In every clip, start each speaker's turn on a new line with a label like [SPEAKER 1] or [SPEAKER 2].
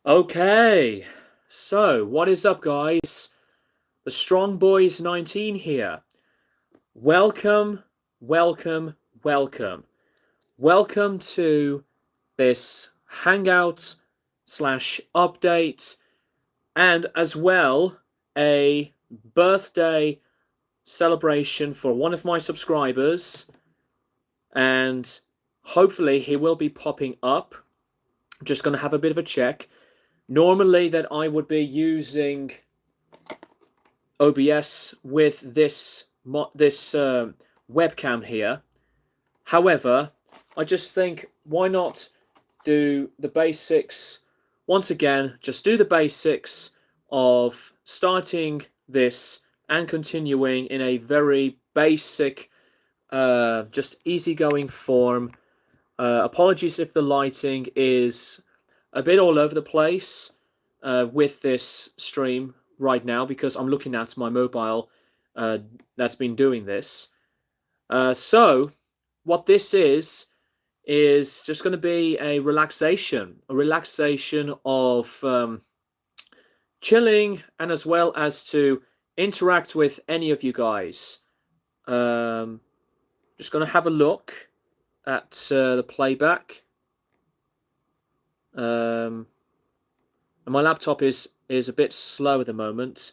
[SPEAKER 1] Okay, so what is up, guys? The Strong Boys 19 here. Welcome, welcome, welcome. Welcome to this Hangout slash update and as well a birthday celebration for one of my subscribers. And hopefully he will be popping up. I'm just going to have a bit of a check. Normally that I would be using OBS with this webcam here. However, I just think why not do the basics once again, just do the basics of starting this and continuing in a very basic, just easygoing form. Apologies if the lighting is a bit all over the place with this stream right now because I'm looking at my mobile that's been doing this. So what this is just going to be a relaxation of chilling and as well as to interact with any of you guys. Just going to have a look at the playback. And my laptop is a bit slow at the moment.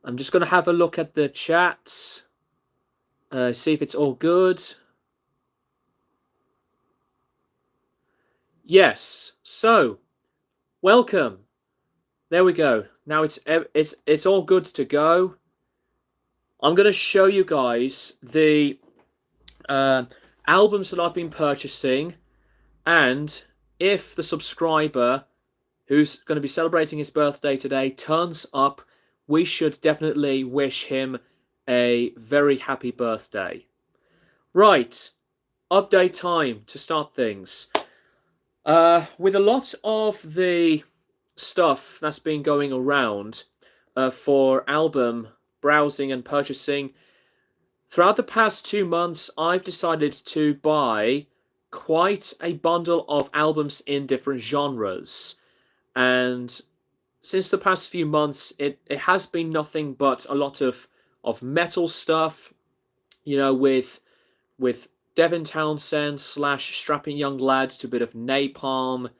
[SPEAKER 1] I'm just going to have a look at the chat, see if it's all good. Yes, so welcome. There we go. Now it's all good to go. I'm going to show you guys the albums that I've been purchasing, and if the subscriber who's going to be celebrating his birthday today turns up, we should definitely wish him a very happy birthday. Right, update time to start things. With a lot of the stuff that's been going around for album browsing and purchasing, throughout the past 2 months, I've decided to buy quite a bundle of albums in different genres. And since the past few months, it has been nothing but a lot of metal stuff, you know, with Devin Townsend / Strapping Young Lads to a bit of Napalm,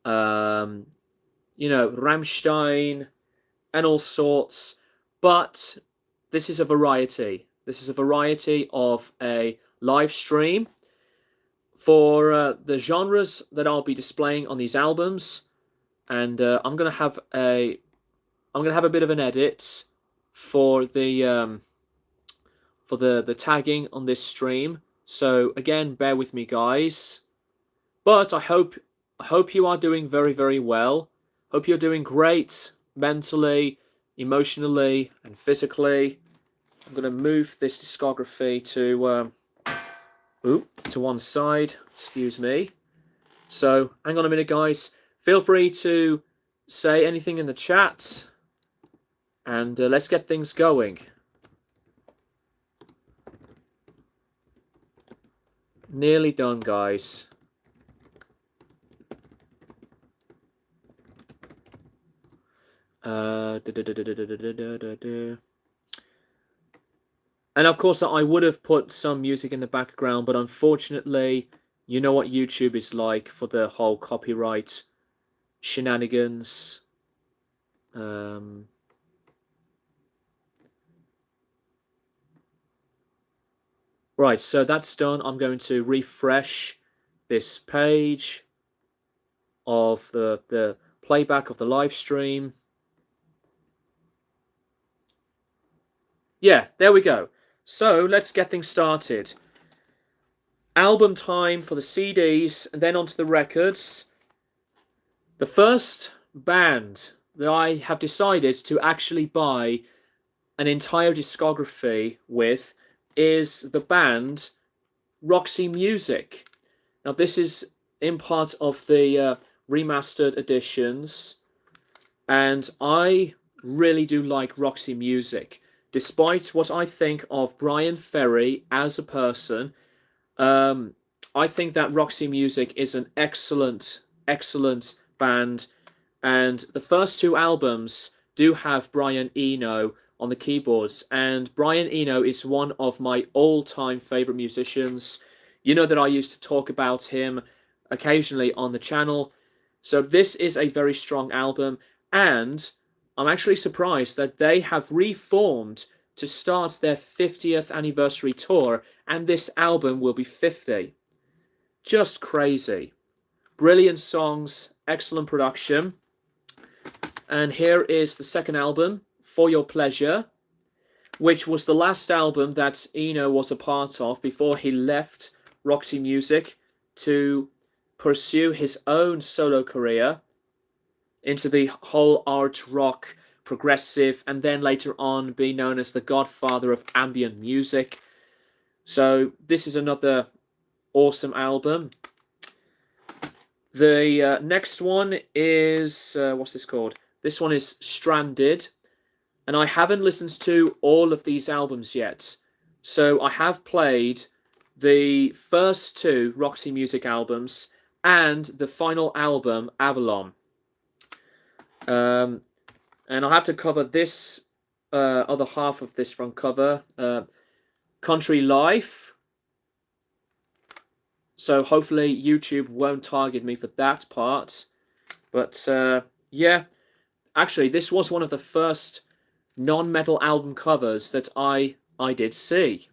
[SPEAKER 1] you know, Rammstein and all sorts. But this is a variety. This is a variety of a live stream for the genres that I'll be displaying on these albums, and I'm gonna have a bit of an edit for the tagging on this stream. So again, bear with me, guys. But I hope you are doing very, very well. Hope you're doing great mentally, emotionally, and physically. I'm going to move this discography to one side. Excuse me. So hang on a minute, guys. Feel free to say anything in the chat, and let's get things going. Nearly done, guys. And of course, I would have put some music in the background, but unfortunately, you know what YouTube is like for the whole copyright shenanigans. Right, so that's done. I'm going to refresh this page of the playback of the live stream. Yeah, there we go. So let's get things started. Album time for the CDs and then onto the records. The first band that I have decided to actually buy an entire discography with is the band Roxy Music. Now this is in part of the remastered editions, and I really do like Roxy Music. Despite what I think of Brian Ferry as a person, I think that Roxy Music is an excellent band, And the first two albums do have Brian Eno on the keyboards, and Brian Eno is one of my all-time favorite musicians. You know that I used to talk about him occasionally on the channel. So this is a very strong album, and I'm actually surprised that they have reformed to start their 50th anniversary tour, and this album will be 50. Just crazy. Brilliant songs, excellent production. And here is the second album, For Your Pleasure, which was the last album that Eno was a part of before he left Roxy Music to pursue his own solo career into the whole art rock, progressive, and then later on be known as the godfather of ambient music. So this is another awesome album. The next one is, what's this called? This one is Stranded, and I haven't listened to all of these albums yet. So I have played the first two Roxy Music albums and the final album, Avalon. And I'll have to cover this other half of this front cover, Country Life. So hopefully YouTube won't target me for that part. But yeah, actually this was one of the first non-metal album covers that I did see.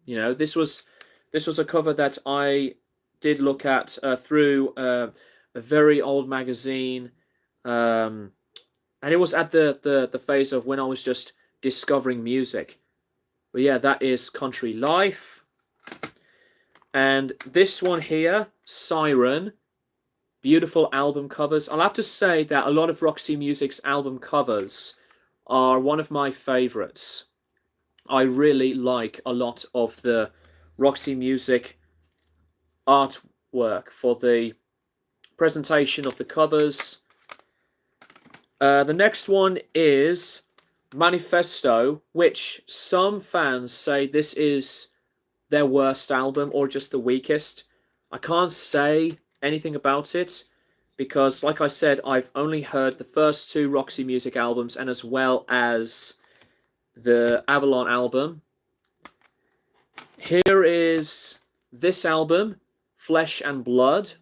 [SPEAKER 1] You know, this was a cover that I did look at through a very old magazine, and it was at the phase of when I was just discovering music. But yeah, that is Country Life. And this one here, Siren, beautiful album covers. I'll have to say that a lot of Roxy Music's album covers are one of my favorites. I really like a lot of the Roxy Music artwork for the presentation of the covers. The next one is Manifesto, which some fans say this is their worst album or just the weakest. I can't say anything about it because, like I said, I've only heard the first two Roxy Music albums and as well as the Avalon album. Here is this album, Flesh and Blood.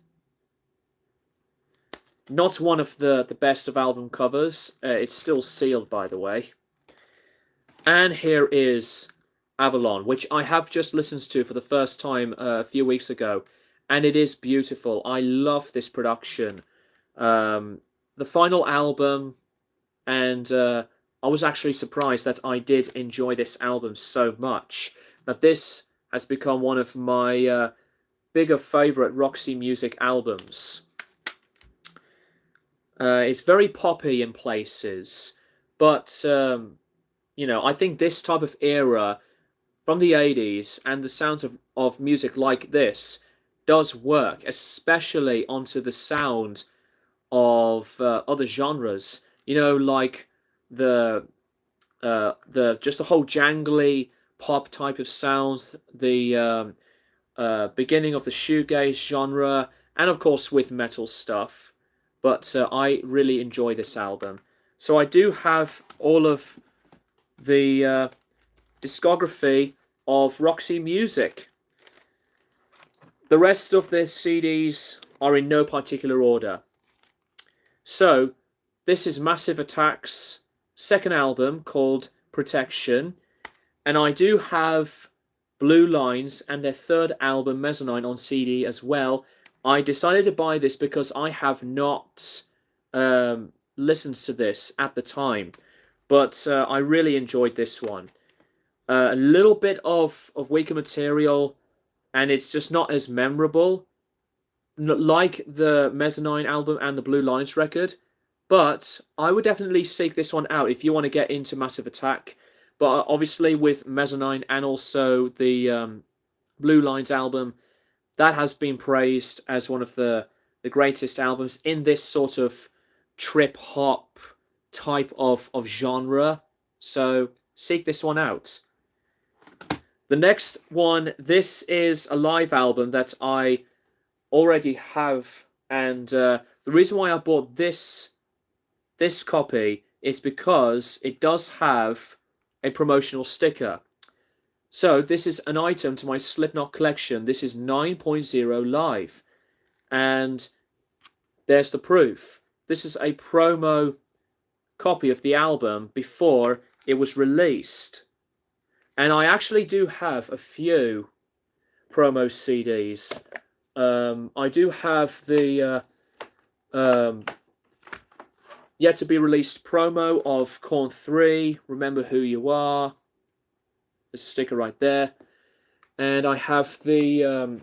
[SPEAKER 1] Not one of the best of album covers. It's still sealed, by the way. And here is Avalon, which I have just listened to for the first time a few weeks ago, and it is beautiful. I love this production. The final album, and I was actually surprised that I did enjoy this album so much, that this has become one of my bigger favorite Roxy Music albums. It's very poppy in places, but you know, I think this type of era from the 80s and the sounds of music like this does work, especially onto the sound of other genres. You know, like the just the whole jangly pop type of sounds, the beginning of the shoegaze genre, and of course with metal stuff. But I really enjoy this album. So I do have all of the discography of Roxy Music. The rest of the CDs are in no particular order. So this is Massive Attack's second album called Protection, and I do have Blue Lines and their third album Mezzanine on CD as well. I decided to buy this because I have not listened to this at the time, but I really enjoyed this one. A little bit of weaker material, and it's just not as memorable like the Mezzanine album and the Blue Lines record, but I would definitely seek this one out if you want to get into Massive Attack. But obviously with Mezzanine and also the Blue Lines album, that has been praised as one of the greatest albums in this sort of trip-hop type of genre. So seek this one out. The next one, this is a live album that I already have. And the reason why I bought this this copy is because it does have a promotional sticker. So this is an item to my Slipknot collection. This is 9.0 Live. And there's the proof. This is a promo copy of the album before it was released. And I actually do have a few promo CDs. I do have the yet to be released promo of Korn 3, Remember Who You Are. There's a sticker right there. And I have the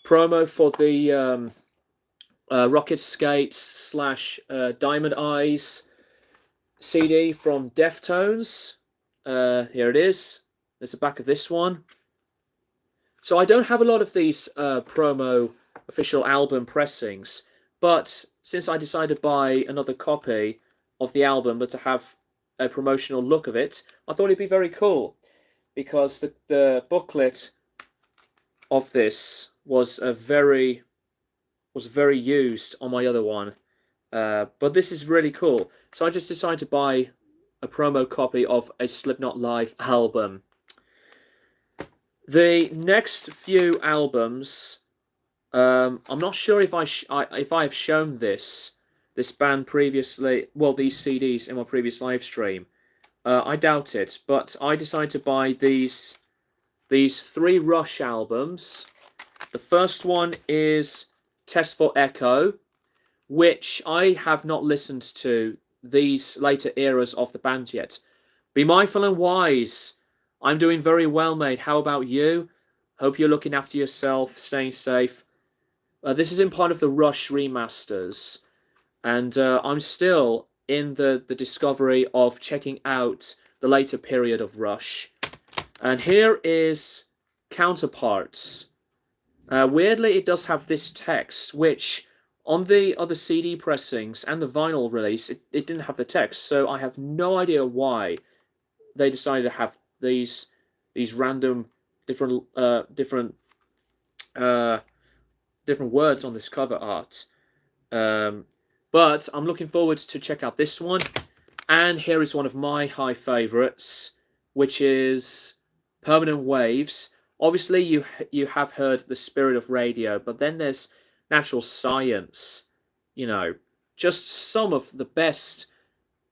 [SPEAKER 1] promo for the Rocket Skates / Diamond Eyes CD from Deftones. Here it is. There's the back of this one. So I don't have a lot of these promo official album pressings, but since I decided to buy another copy of the album, but to have a promotional look of it, I thought it'd be very cool, because the booklet of this was very used on my other one, but this is really cool. So I just decided to buy a promo copy of a Slipknot Live album. The next few albums, I'm not sure if I have shown this band previously, well, these CDs in my previous live stream. I doubt it, but I decided to buy these 3 Rush albums. The first one is Test for Echo, which I have not listened to these later eras of the band yet. Be mindful and wise. I'm doing very well, mate. How about you? Hope you're looking after yourself, staying safe. This is in part of the Rush remasters, and I'm still in the discovery of checking out the later period of Rush. And here is Counterparts. Weirdly, it does have this text, which on the other CD pressings and the vinyl release, it didn't have the text. So I have no idea why they decided to have these random different words on this cover art. But I'm looking forward to check out this one. And here is one of my high favorites, which is Permanent Waves. Obviously, you have heard The Spirit of Radio, but then there's Natural Science. You know, just some of the best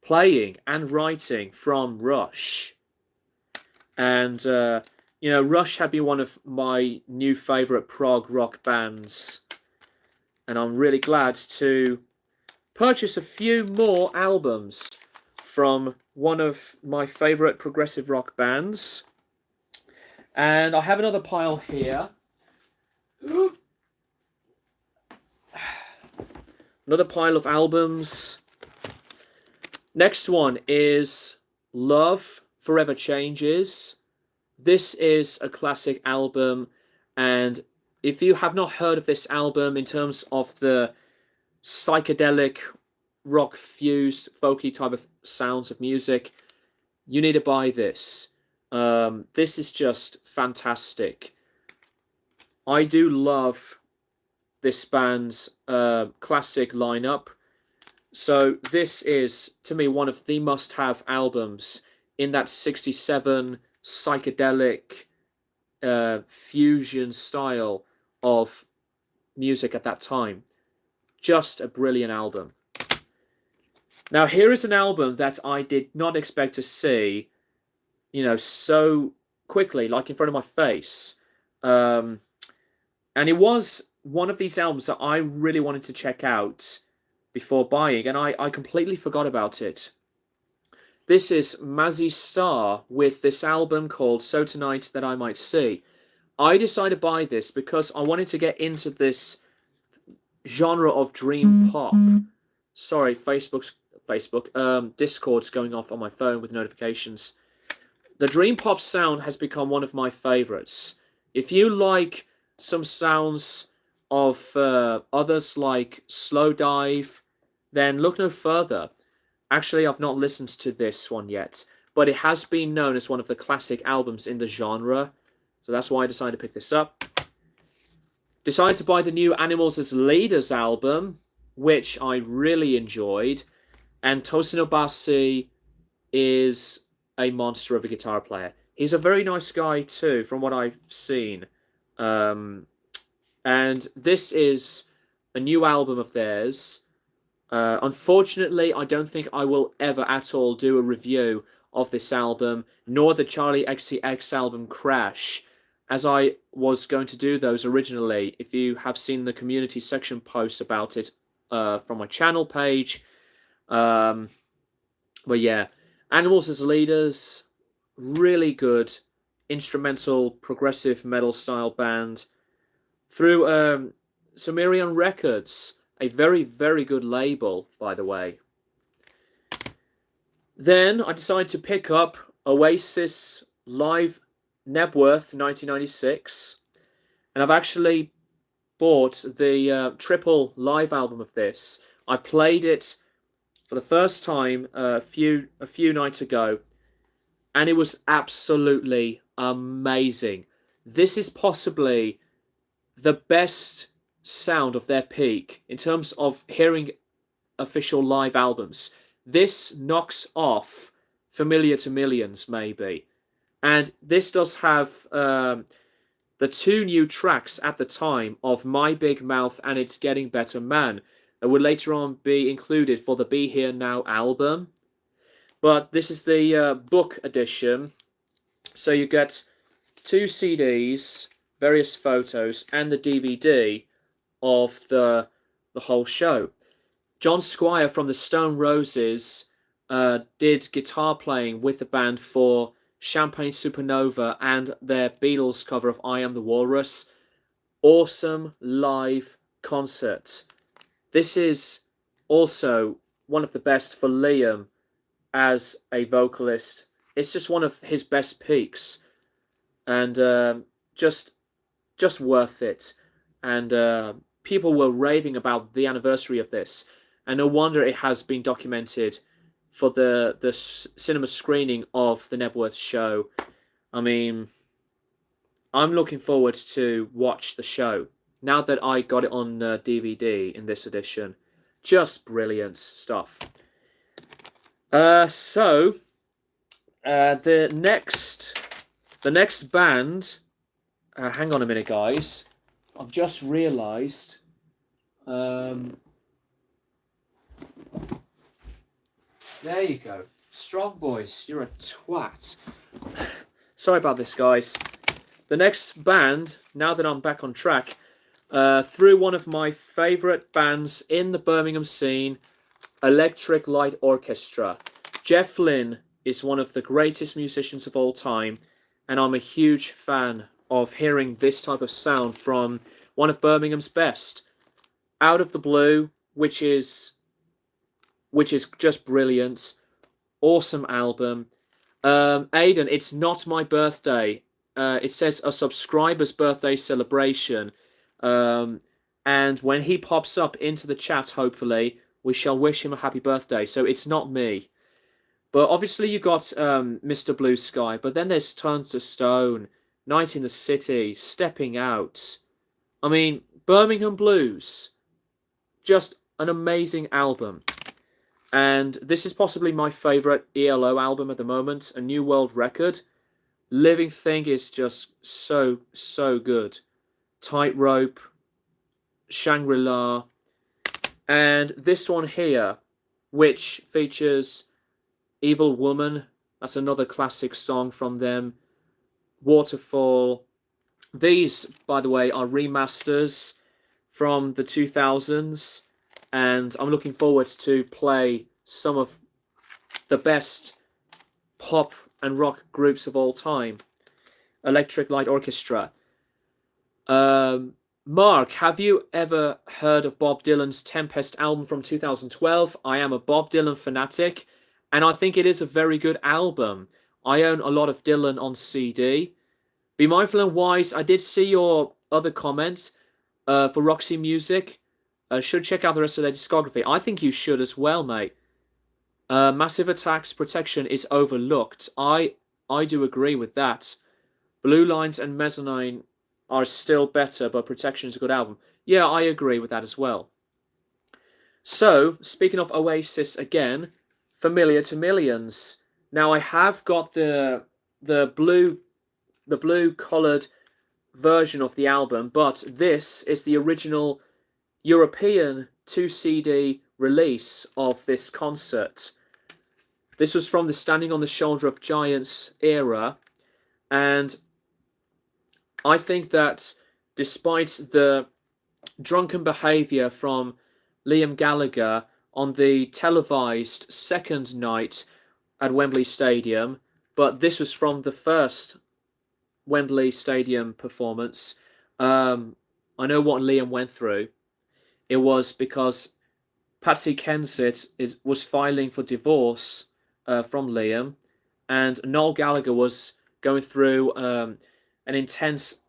[SPEAKER 1] playing and writing from Rush. And, you know, Rush had been one of my new favourite prog rock bands. And I'm really glad to purchase a few more albums from one of my favourite progressive rock bands. And I have another pile here. Another pile of albums. Next one is Love Forever Changes. This is a classic album, and if you have not heard of this album in terms of the psychedelic rock fused folky type of sounds of music, you need to buy this. This is just fantastic. I do love this band's classic lineup. So this is, to me, one of the must-have albums in that 67 psychedelic fusion style of music at that time. Just a brilliant album. Now, here is an album that I did not expect to see, you know, so quickly, like in front of my face. And it was one of these albums that I really wanted to check out before buying, and I completely forgot about it. This is Mazzy Star with this album called So Tonight That I Might See. I decided to buy this because I wanted to get into this genre of dream pop. Sorry, Discord's going off on my phone with notifications. The dream pop sound has become one of my favorites. If you like some sounds of others like Slow Dive, then look no further. Actually, I've not listened to this one yet, but it has been known as one of the classic albums in the genre, so that's why I decided to pick this up. Decided to buy the new Animals as Leaders album. which I really enjoyed. And Tosin Obasi is a monster of a guitar player. He's a very nice guy too, from what I've seen. And this is a new album of theirs. Unfortunately, I don't think I will ever at all do a review of this album, nor the Charlie XCX album Crash, as I was going to do those originally. If you have seen the community section posts about it from my channel page. But yeah, Animals as Leaders, really good instrumental progressive metal style band. Through Sumerian Records, a very, very good label, by the way. Then I decided to pick up Oasis Live Nebworth 1996, and I've actually bought the triple live album of this. I played it for the first time a few nights ago, and it was absolutely amazing. This is possibly the best sound of their peak in terms of hearing official live albums. This knocks off Familiar to Millions, maybe. And this does have the two new tracks at the time of My Big Mouth and It's Getting Better Man that would later on be included for the Be Here Now album. But this is the book edition. So you get 2 CDs, various photos, and the DVD of the whole show. John Squire from the Stone Roses did guitar playing with the band for Champagne Supernova and their Beatles cover of I Am the Walrus. Awesome live concert. This is also one of the best for Liam as a vocalist. It's just one of his best peaks, and just worth it. And people were raving about the anniversary of this, and no wonder it has been documented for the cinema screening of the Nebworth show. I mean, I'm looking forward to watch the show now that I got it on DVD in this edition. Just brilliant stuff. So the next band. Hang on a minute, guys. I've just realised. There you go. Strong Boys, you're a twat. Sorry about this, guys. The next band, now that I'm back on track, through one of my favourite bands in the Birmingham scene, Electric Light Orchestra. Jeff Lynne is one of the greatest musicians of all time, and I'm a huge fan of hearing this type of sound from one of Birmingham's best. Out of the Blue, which is just brilliant. Awesome album. Aidan, it's not my birthday. It says a subscriber's birthday celebration. And when he pops up into the chat, hopefully, we shall wish him a happy birthday. So it's not me. But obviously you got Mr. Blue Sky. But then there's Turns to Stone, Night in the City, Stepping Out. I mean, Birmingham Blues. Just an amazing album. And this is possibly my favourite ELO album at the moment, A New World Record. Living Thing is just so, so good. Tightrope, Shangri-La, and this one here, which features Evil Woman. That's another classic song from them. Waterfall. These, by the way, are remasters from the 2000s, and I'm looking forward to play some of the best pop and rock groups of all time. Electric Light Orchestra. Mark, have you ever heard of Bob Dylan's Tempest album from 2012? I am a Bob Dylan fanatic, and I think it is a very good album. I own a lot of Dylan on CD. Be Mindful and Wise, I did see your other comments for Roxy Music. Should check out the rest of their discography. I think you should as well, mate. Massive Attack's Protection is overlooked. I do agree with that. Blue Lines and Mezzanine are still better, but Protection is a good album. Yeah, I agree with that as well. So, speaking of Oasis again, familiar to millions. Now I have got the blue coloured version of the album, but this is the original European 2 CD release of this concert. This was from the Standing on the Shoulder of Giants era, and I think that despite the drunken behaviour from Liam Gallagher on the televised second night at Wembley Stadium, but this was from the first Wembley Stadium performance. I know what Liam went through. It was because Patsy Kensit was filing for divorce from Liam, and Noel Gallagher was going through an intense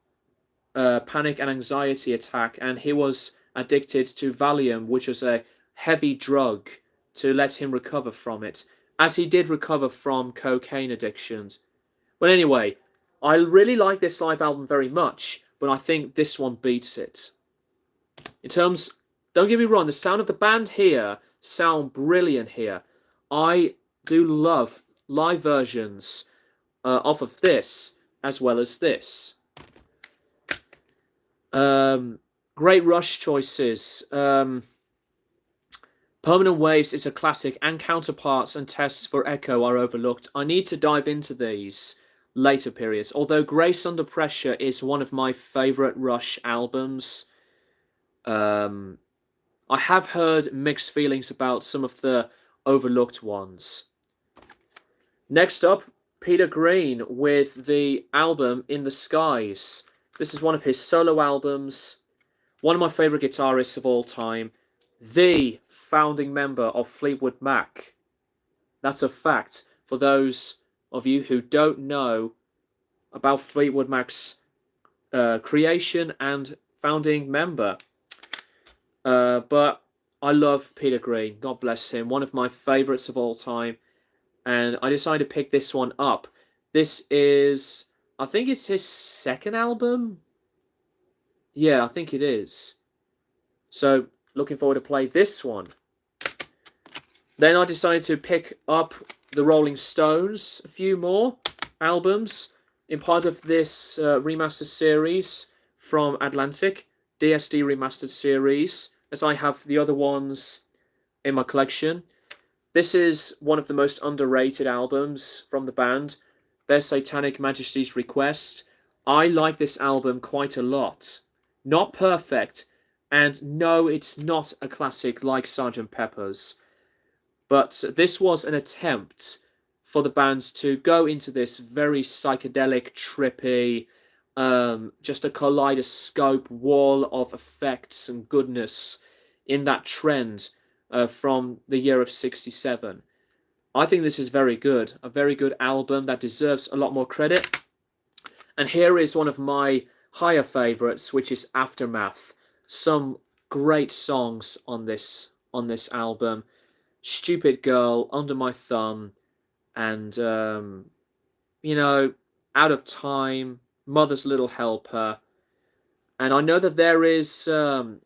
[SPEAKER 1] panic and anxiety attack, and he was addicted to Valium, which was a heavy drug to let him recover from it, as he did recover from cocaine addictions. But anyway, I really like this live album very much, but I think this one beats it. In terms, don't get me wrong, the sound of the band here sound brilliant here. I do love live versions off of this as well as this. Great Rush choices. Permanent Waves is a classic, and Counterparts and Tests for Echo are overlooked. I need to dive into these later periods, although Grace Under Pressure is one of my favourite Rush albums. I have heard mixed feelings about some of the overlooked ones. Next up, Peter Green with the album In the Skies. This is one of his solo albums. One of my favourite guitarists of all time. The founding member of Fleetwood Mac. That's a fact for those of you who don't know about Fleetwood Mac's creation and founding member. But I love Peter Green. God bless him. One of my favourites of all time. And I decided to pick this one up. This is, I think it's his second album. Yeah, I think it is. So, looking forward to play this one. Then I decided to pick up the Rolling Stones, a few more albums in part of this remastered series from Atlantic, DSD remastered series, as I have the other ones in my collection. This is one of the most underrated albums from the band, Their Satanic Majesty's Request. I like this album quite a lot. Not perfect, and no, it's not a classic like Sgt. Pepper's. But this was an attempt for the band to go into this very psychedelic, trippy, just a kaleidoscope wall of effects and goodness in that trend from the year of 67. I think this is very good. A very good album that deserves a lot more credit. And here is one of my higher favourites, which is Aftermath. Some great songs on this album. Stupid Girl, Under My Thumb, and, you know, Out of Time, Mother's Little Helper. And I know that there is a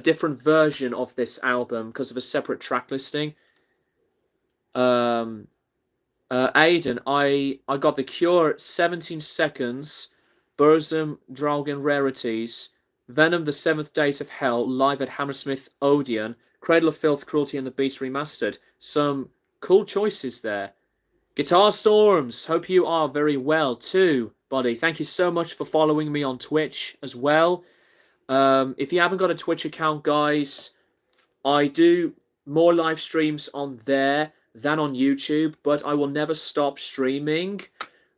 [SPEAKER 1] different version of this album because of a separate track listing. Aiden, I got The Cure, 17 Seconds, Burzum, Draugen Rarities, Venom, The Seventh Date of Hell, live at Hammersmith Odeon, Cradle of Filth, Cruelty and the Beast remastered. Some cool choices there. Guitar Storms, hope you are very well too, buddy. Thank you so much for following me on Twitch as well. If you haven't got a Twitch account, guys, I do more live streams on there than on YouTube, but I will never stop streaming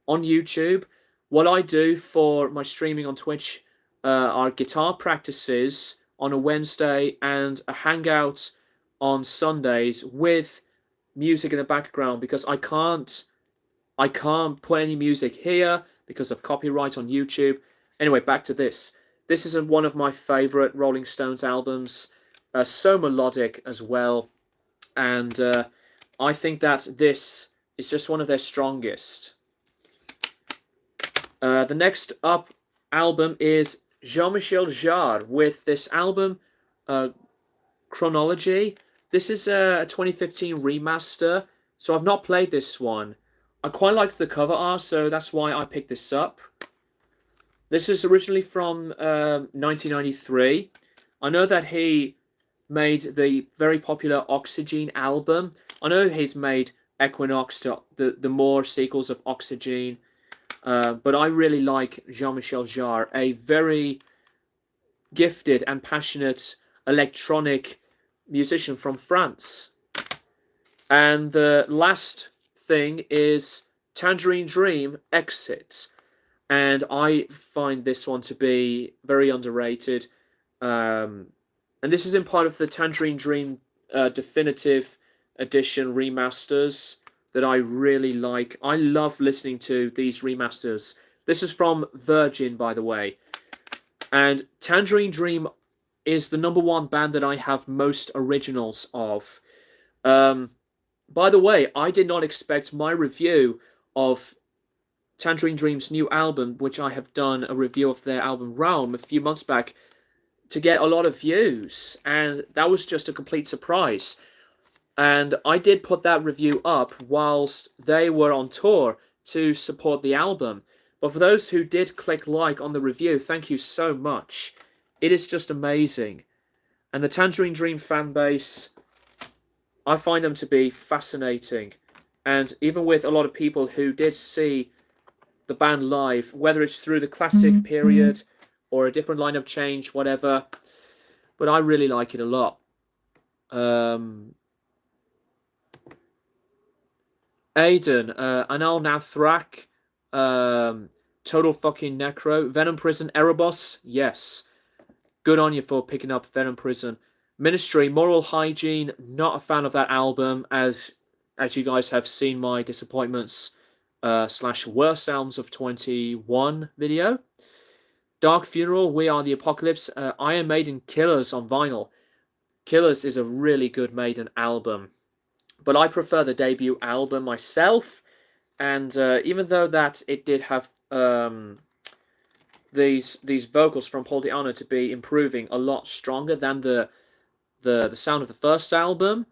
[SPEAKER 1] on YouTube. What I do for my streaming on Twitch are guitar practices on a Wednesday and a hangout on Sundays with music in the background, because I can't put any music here because of copyright on YouTube. Anyway, back to this. This is one of my favourite Rolling Stones albums. So melodic as well. And I think that this is just one of their strongest. The next up album is Jean-Michel Jard with this album, Chronology. This is a 2015 remaster, so I've not played this one. I quite liked the cover art, so that's why I picked this up. This is originally from 1993. I know that he made the very popular Oxygen album. I know he's made Equinox, to the more sequels of Oxygen. But I really like Jean-Michel Jard, a very gifted and passionate electronic musician from France. And the last thing is Tangerine Dream Exit. And I find this one to be very underrated. And this is in part of the Tangerine Dream Definitive Edition remasters that I really like. I love listening to these remasters. This is from Virgin, by the way. And Tangerine Dream is the #1 band that I have most originals of. By the way, I did not expect my review of Tangerine Dream's new album, which I have done a review of their album Realm a few months back, to get a lot of views. And that was just a complete surprise. And I did put that review up whilst they were on tour to support the album. But for those who did click like on the review, thank you so much. It is just amazing. And the Tangerine Dream fan base, I find them to be fascinating. And even with a lot of people who did see the band live, whether it's through the classic period or a different lineup change, whatever, but I really like it a lot. Aiden, Anal Nathrak, Total fucking Necro, Venom Prison, Erebos, yes. Good on you for picking up Venom Prison. Ministry, Moral Hygiene, not a fan of that album, as you guys have seen my disappointments / worst albums of 21 video. Dark Funeral, We Are the Apocalypse, Iron Maiden, Killers on vinyl. Killers is a really good Maiden album. But I prefer the debut album myself, and even though that it did have these vocals from Paul Di'Anno to be improving a lot stronger than the sound of the first album,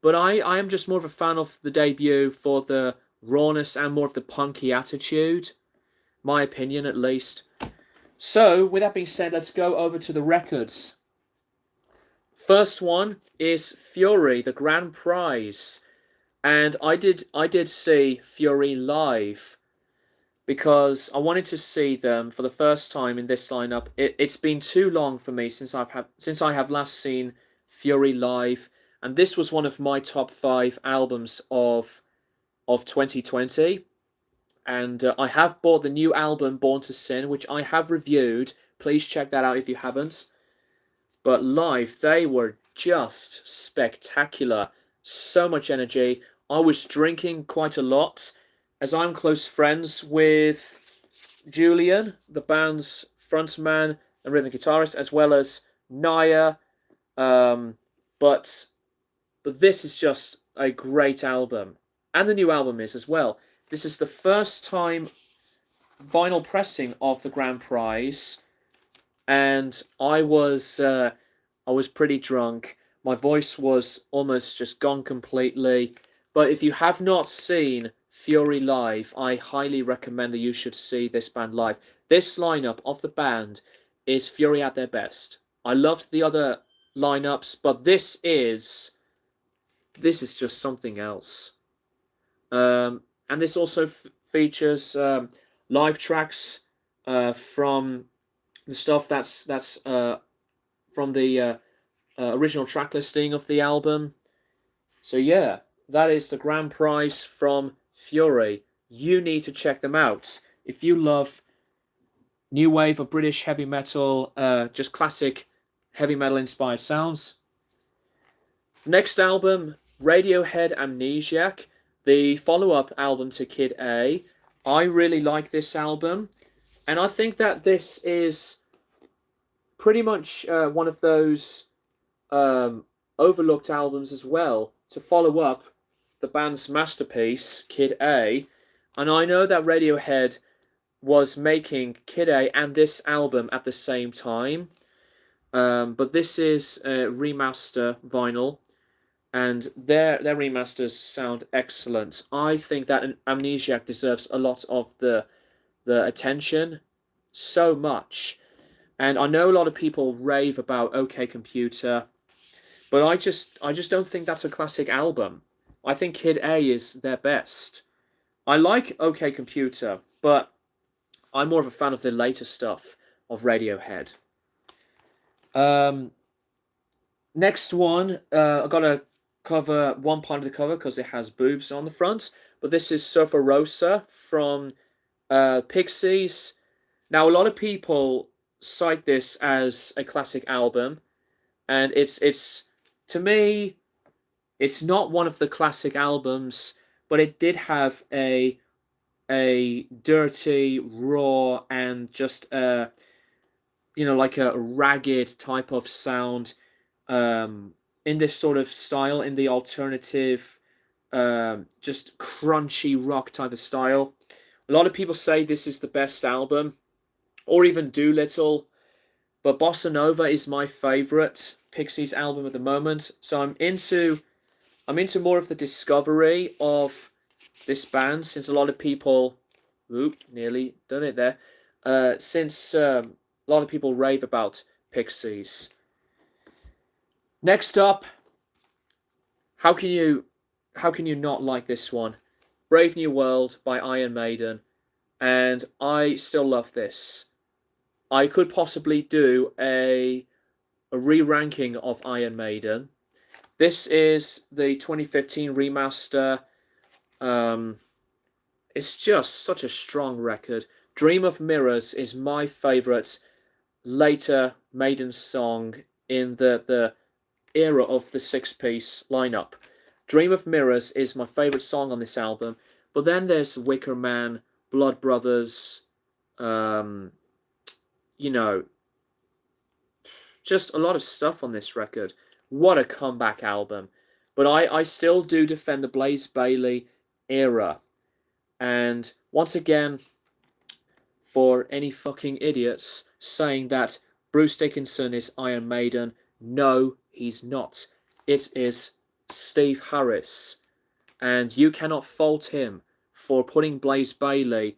[SPEAKER 1] but I am just more of a fan of the debut for the rawness and more of the punky attitude, my opinion at least. So, with that being said, let's go over to the records. First one is Fury, the Grand Prize, and I did see Fury live because I wanted to see them for the first time in this lineup. It's been too long for me since I have last seen Fury live, and this was one of my top 5 albums of 2020. And I have bought the new album Born to Sin, which I have reviewed. Please check that out if you haven't. But live, they were just spectacular. So much energy. I was drinking quite a lot, as I'm close friends with Julian, the band's frontman and rhythm guitarist, as well as Naya. But this is just a great album. And the new album is as well. This is the first time vinyl pressing of the Grand Prize. And I was pretty drunk. My voice was almost just gone completely. But if you have not seen Fury live, I highly recommend that you should see this band live. This lineup of the band is Fury at their best. I loved the other lineups, but this is just something else. And this also features live tracks from the stuff that's from the original track listing of the album. So yeah, that is the Grand Prize from Fury. You need to check them out if you love new wave of British heavy metal, just classic heavy metal inspired sounds. Next album, Radiohead Amnesiac, the follow-up album to Kid A. I really like this album, and I think that this is pretty much one of those overlooked albums as well, to follow up the band's masterpiece, Kid A. And I know that Radiohead was making Kid A and this album at the same time. But this is a remaster vinyl, and their remasters sound excellent. I think that Amnesiac deserves a lot of the attention, so much. And I know a lot of people rave about OK Computer, but I just don't think that's a classic album. I think Kid A is their best. I like OK Computer, but I'm more of a fan of the later stuff of Radiohead. Next one, I gotta cover one part of the cover because it has boobs on the front. But this is Surfer Rosa from Pixies. Now, a lot of people cite this as a classic album, and it's to me, it's not one of the classic albums, but it did have a dirty, raw, and just like a ragged type of sound, in this sort of style, in the alternative, just crunchy rock type of style. A lot of people say this is the best album, or even Doolittle, but Bossa Nova is my favorite Pixies album at the moment. So I'm into more of the discovery of this band, since a lot of people, nearly done it there. Since a lot of people rave about Pixies. Next up, how can you not like this one? Brave New World by Iron Maiden, and I still love this. I could possibly do a re-ranking of Iron Maiden. This is the 2015 remaster. It's just such a strong record. Dream of Mirrors is my favourite later Maiden song in the era of the six-piece lineup. Dream of Mirrors is my favourite song on this album, but then there's Wicker Man, Blood Brothers, just a lot of stuff on this record. What a comeback album. But I still do defend the Blaze Bayley era. And once again, for any fucking idiots saying that Bruce Dickinson is Iron Maiden, no, he's not. It is Steve Harris. And you cannot fault him for putting Blaze Bayley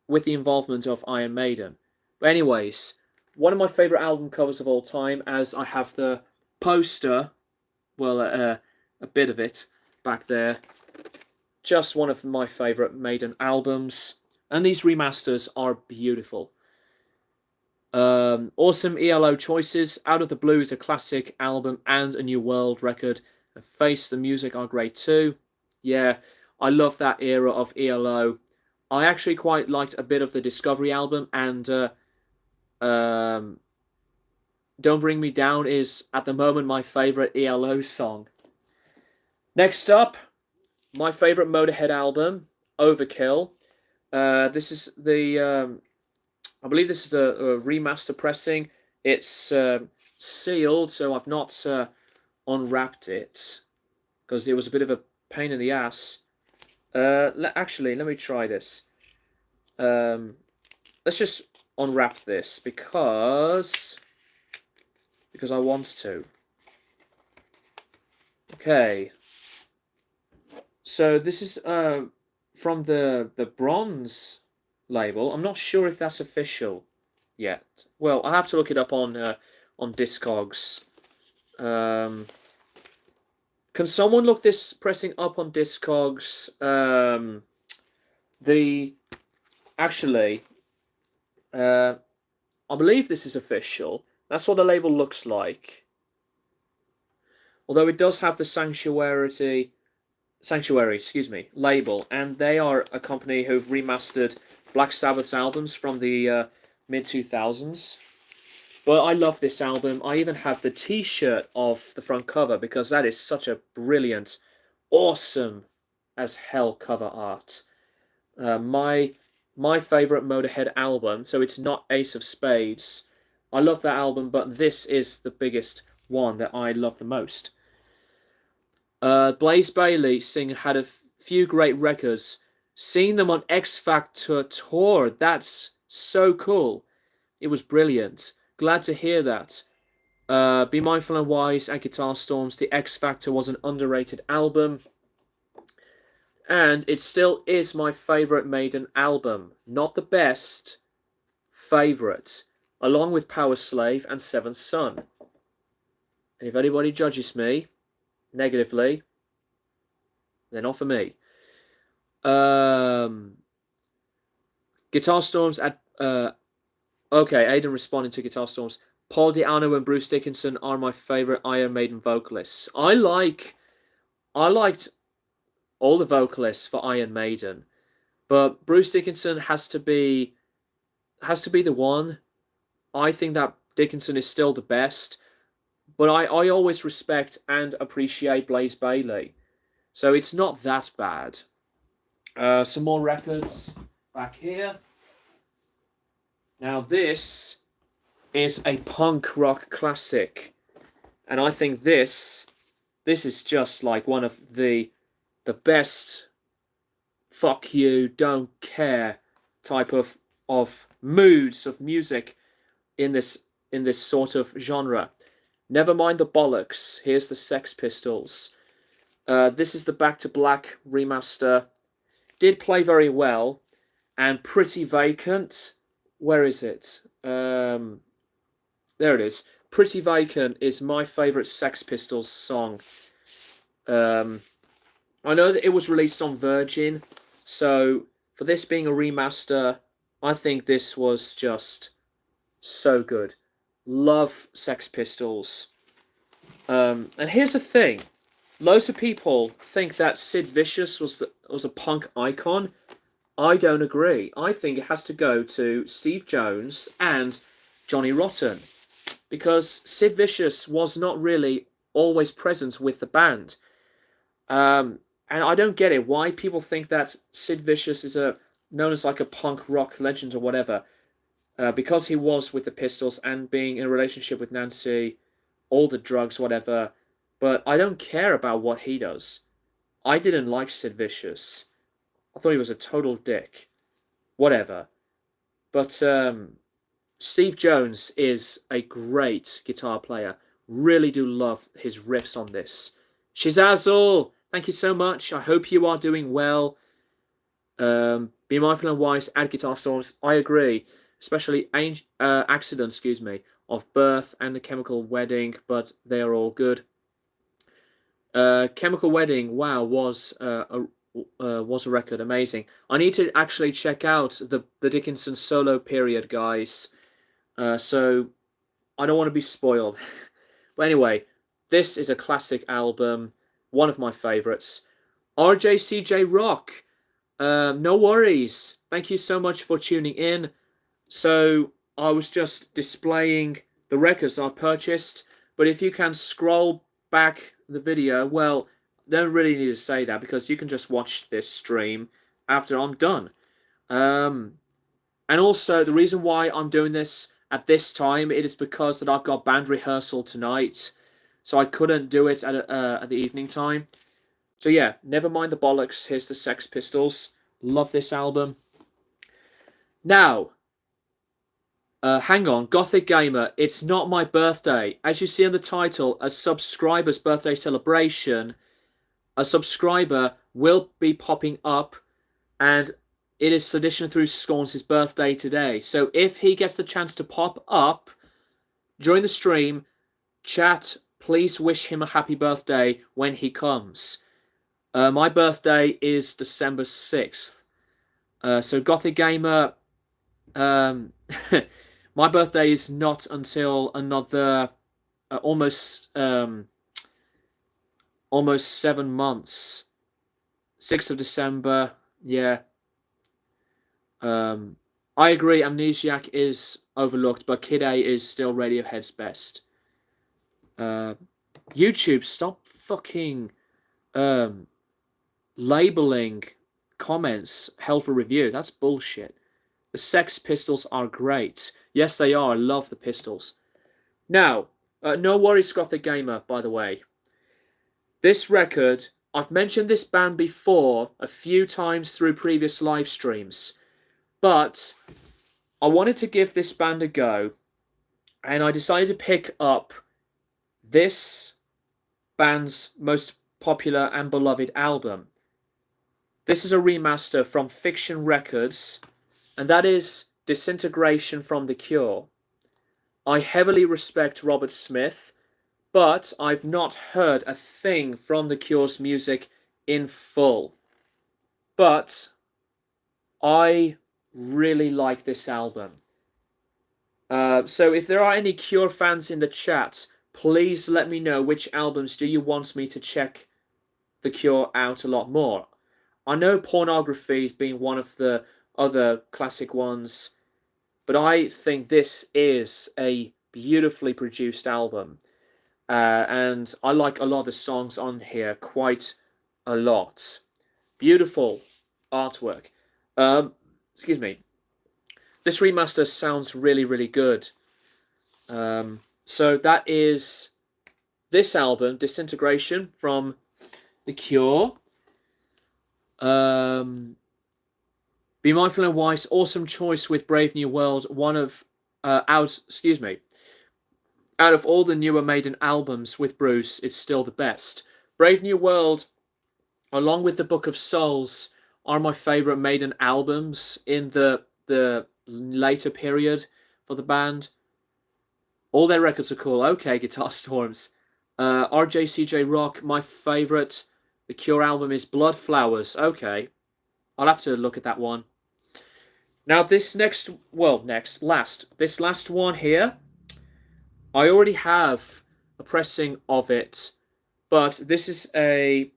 [SPEAKER 1] with the involvement of Iron Maiden. But anyways, one of my favourite album covers of all time, as I have the poster, well, a bit of it back there. Just one of my favourite Maiden albums. And these remasters are beautiful. Awesome ELO choices. Out of the Blue is a classic album and a New World record. And Face the Music are great too. Yeah, I love that era of ELO. I actually quite liked a bit of the Discovery album, and Don't Bring Me Down is, at the moment, my favourite ELO song. Next up, my favourite Motorhead album, Overkill. This is the, I believe this is a remaster pressing. It's sealed, so I've not unwrapped it, because it was a bit of a pain in the ass. Actually, let me try this. Let's just unwrap this, because I want to. Okay. So this is from the bronze label. I'm not sure if that's official yet. Well, I'll have to look it up on Discogs. Can someone look this pressing up on Discogs? I believe this is official. That's what the label looks like. Although it does have the Sanctuary, label, and they are a company who've remastered Black Sabbath's albums from the mid-2000s. But I love this album. I even have the t-shirt of the front cover, because that is such a brilliant, awesome as hell cover art. My favourite Motorhead album, so it's not Ace of Spades. I love that album, but this is the biggest one that I love the most. Blaze Bayley had a few great records. Seeing them on X Factor tour, that's so cool. It was brilliant. Glad to hear that. Be Mindful and Wise and Guitar Storms, The X Factor was an underrated album. And it still is my favourite Maiden album. Not the best, favourite. Along with Power Slave and Seventh Son. And if anybody judges me negatively, they're not for me. Guitar Storms at... okay, Aidan responding to Guitar Storms. Paul Di'Anno and Bruce Dickinson are my favourite Iron Maiden vocalists. I liked all the vocalists for Iron Maiden, but Bruce Dickinson has to be the one. I think that Dickinson is still the best, but I always respect and appreciate Blaze Bayley, so it's not that bad. Some more records back here. Now this is a punk rock classic, and I think this is just like one of the best fuck you, don't care type of moods of music in this sort of genre. Never Mind the Bollocks. Here's the Sex Pistols. This is the Back to Black remaster. Did play very well, and Pretty Vacant. Where is it? There it is. Pretty Vacant is my favourite Sex Pistols song. I know that it was released on Virgin, so for this being a remaster, I think this was just so good. Love Sex Pistols. And here's the thing. Loads of people think that Sid Vicious was a punk icon. I don't agree. I think it has to go to Steve Jones and Johnny Rotten, because Sid Vicious was not really always present with the band. And I don't get it. Why people think that Sid Vicious is known as like a punk rock legend or whatever. Because he was with the Pistols and being in a relationship with Nancy, all the drugs, whatever. But I don't care about what he does. I didn't like Sid Vicious. I thought he was a total dick. Whatever. But Steve Jones is a great guitar player. Really do love his riffs on this. Shizazzle! Thank you so much. I hope you are doing well. Be Mindful and Wise, add Guitar Storms. I agree. Especially Accident, of Birth and The Chemical Wedding, but they are all good. Chemical Wedding, wow, was a record. Amazing. I need to actually check out the Dickinson solo period, guys. So I don't want to be spoiled. But anyway, this is a classic album. One of my favourites. RJCJ Rock. No worries. Thank you so much for tuning in. So I was just displaying the records I've purchased. But if you can scroll back the video, well, don't really need to say that, because you can just watch this stream after I'm done. And also, the reason why I'm doing this at this time, it is because that I've got band rehearsal tonight. So I couldn't do it at the evening time. So yeah, Never Mind the Bollocks. Here's the Sex Pistols. Love this album. Now, hang on. Gothic Gamer. It's not my birthday. As you see in the title, a subscriber's birthday celebration, a subscriber will be popping up, and it is Sedition Through Scorn's birthday today. So if he gets the chance to pop up during the stream, chat, please wish him a happy birthday when he comes. My birthday is December 6th. So Gothic Gamer, my birthday is not until another almost 7 months. 6th of December, yeah. I agree, Amnesiac is overlooked, but Kid A is still Radiohead's best. YouTube, stop fucking labeling comments held for review. That's bullshit. The Sex Pistols are great. Yes, they are. I love the Pistols. Now, no worries, Gothic Gamer, by the way. This record, I've mentioned this band before a few times through previous live streams, but I wanted to give this band a go, and I decided to pick up this band's most popular and beloved album. This is a remaster from Fiction Records, and that is Disintegration from The Cure. I heavily respect Robert Smith, but I've not heard a thing from The Cure's music in full. But I really like this album. So if there are any Cure fans in the chat, please let me know which albums do you want me to check The Cure out a lot more. I know Pornography has been one of the other classic ones, but I think this is a beautifully produced album. And I like a lot of the songs on here quite a lot. Beautiful artwork. Excuse me. This remaster sounds really, really good. So that is this album, Disintegration from The Cure. Be Mindful and Wise, awesome choice with Brave New World. One of out of all the newer Maiden albums with Bruce, it's still the best. Brave New World, along with the Book of Souls, are my favourite Maiden albums in the later period for the band. All their records are cool. Okay, Guitar Storms. RJCJ Rock, my favourite. The Cure album is Blood Flowers. Okay, I'll have to look at that one. Now this last one here, I already have a pressing of it, but this is a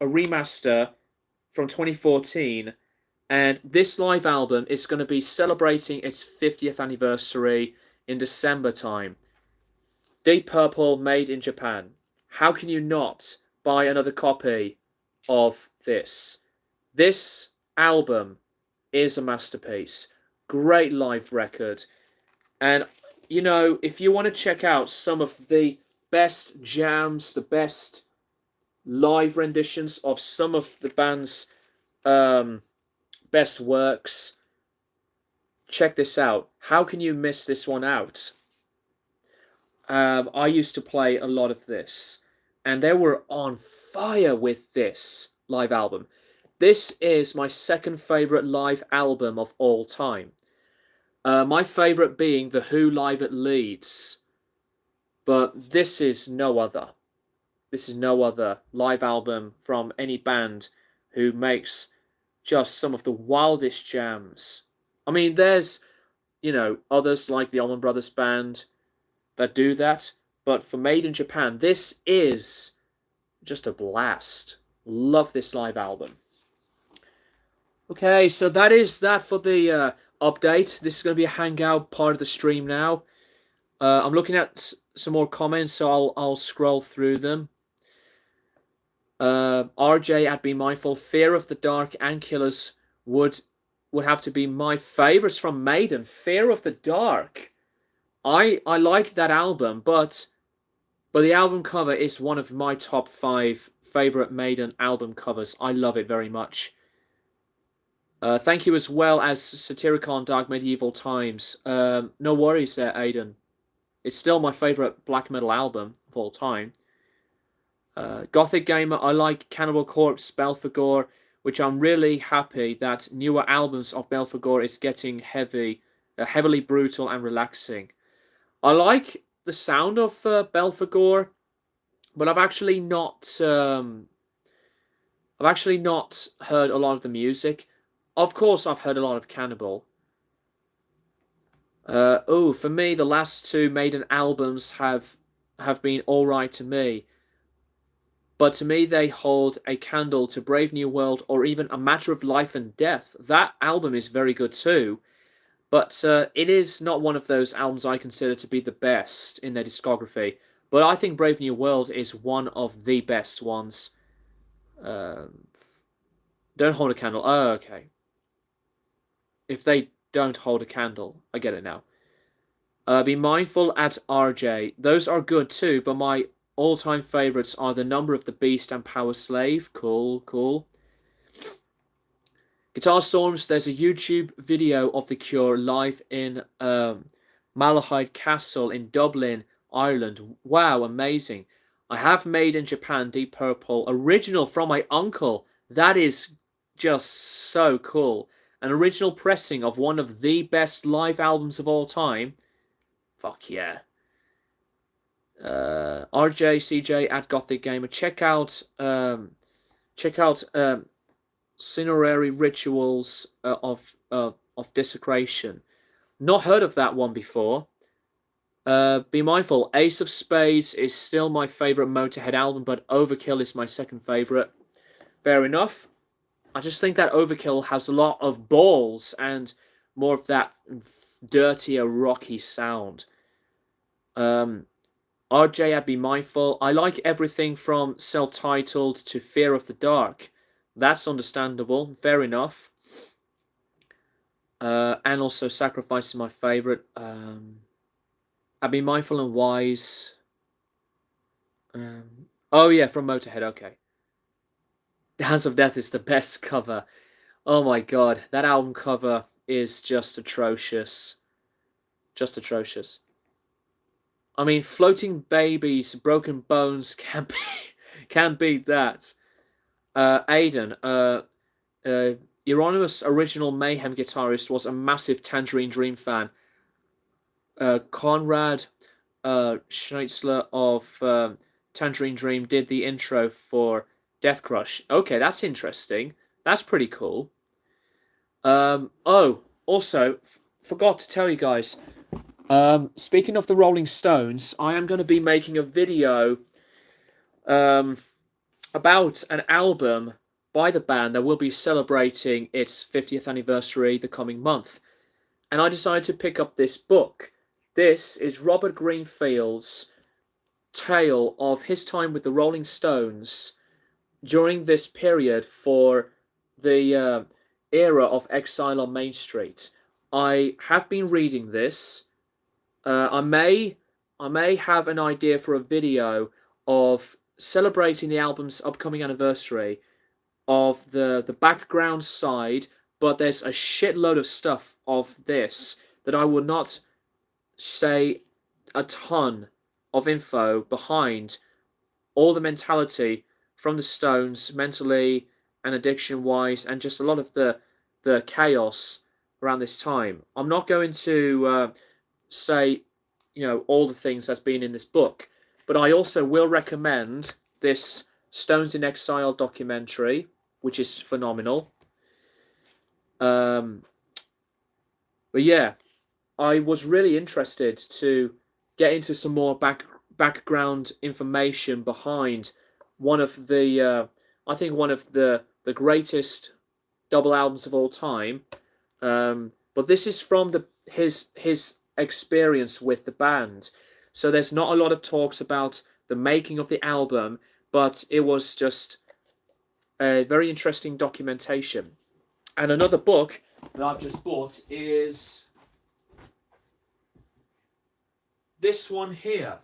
[SPEAKER 1] remaster from 2014, and this live album is going to be celebrating its 50th anniversary in December time. Deep Purple, made in Japan. How can you not buy another copy of this? This album is a masterpiece. Great live record. And, you know, if you want to check out some of the best jams, the best live renditions of some of the band's best works, check this out. How can you miss this one out? I used to play a lot of this, and they were on fire with this live album. This is my second favourite live album of all time. My favourite being The Who Live at Leeds. But this is no other. This is no other live album from any band who makes just some of the wildest jams. I mean, there's, you know, others like the Allman Brothers Band that do that. But for Made in Japan, this is just a blast. Love this live album. Okay, so that is that for the update. This is going to be a Hangout part of the stream now. I'm looking at some more comments, so I'll scroll through them. RJ at Be Mindful, Fear of the Dark and Killers would have to be my favourites from Maiden. Fear of the Dark. I like that album, but the album cover is one of my top 5 favourite Maiden album covers. I love it very much. Thank you as well as Satyricon Dark Medieval Times. No worries there, Aiden. It's still my favourite black metal album of all time. Gothic Gamer, I like Cannibal Corpse, Belphegor, which I'm really happy that newer albums of Belphegor is getting heavily brutal and relaxing. I like the sound of Belphegor, but I've actually not heard a lot of the music. Of course, I've heard a lot of Cannibal. For me, the last 2 Maiden albums have been alright to me. But to me, they hold a candle to Brave New World or even A Matter of Life and Death. That album is very good too. But it is not one of those albums I consider to be the best in their discography. But I think Brave New World is one of the best ones. Don't hold a candle. Oh, okay. If they don't hold a candle, I get it now. Be Mindful at RJ. Those are good too, but my all-time favourites are The Number of the Beast and Power Slave. Cool. Guitar Storms, there's a YouTube video of The Cure live in Malahide Castle in Dublin Ireland. Wow, amazing. I have Made in Japan, Deep Purple, original from my uncle. That is just so cool. An original pressing of one of the best live albums of all time. Fuck yeah. RJCJ at Gothic Gamer. Check out Cinerary Rituals of Desecration. Not heard of that one before. Be mindful, Ace of Spades is still my favourite Motorhead album, but Overkill is my second favourite. Fair enough. I just think that Overkill has a lot of balls and more of that dirtier, rocky sound. RJ, I'd be mindful. I like everything from Self-Titled to Fear of the Dark. That's understandable. Fair enough. And also Sacrifice is my favourite. I'd be mindful and wise. Oh yeah, from Motorhead. Okay. Dance of Death is the best cover. Oh my god, that album cover is just atrocious. Just atrocious. I mean, Floating Babies, Broken Bones can't beat that. Aiden, Euronymous original Mayhem guitarist was a massive Tangerine Dream fan. Conrad Schnitzler of Tangerine Dream did the intro for Death Crush. Okay, that's interesting. That's pretty cool. Oh, also, forgot to tell you guys. Speaking of the Rolling Stones, I am going to be making a video about an album by the band that will be celebrating its 50th anniversary the coming month. And I decided to pick up this book. This is Robert Greenfield's tale of his time with the Rolling Stones during this period for the era of Exile on Main Street. I have been reading this. I may have an idea for a video of celebrating the album's upcoming anniversary of the background side, but there's a shitload of stuff of this that I will not say a ton of info behind all the mentality from the Stones, mentally and addiction-wise, and just a lot of the chaos around this time. I'm not going to say, all the things that's been in this book, but I also will recommend this Stones in Exile documentary, which is phenomenal. But yeah, I was really interested to get into some more background information behind one of the, I think one of the greatest double albums of all time. But this is from his experience with the band. So there's not a lot of talks about the making of the album, but it was just a very interesting documentation. And another book that I've just bought is this one here.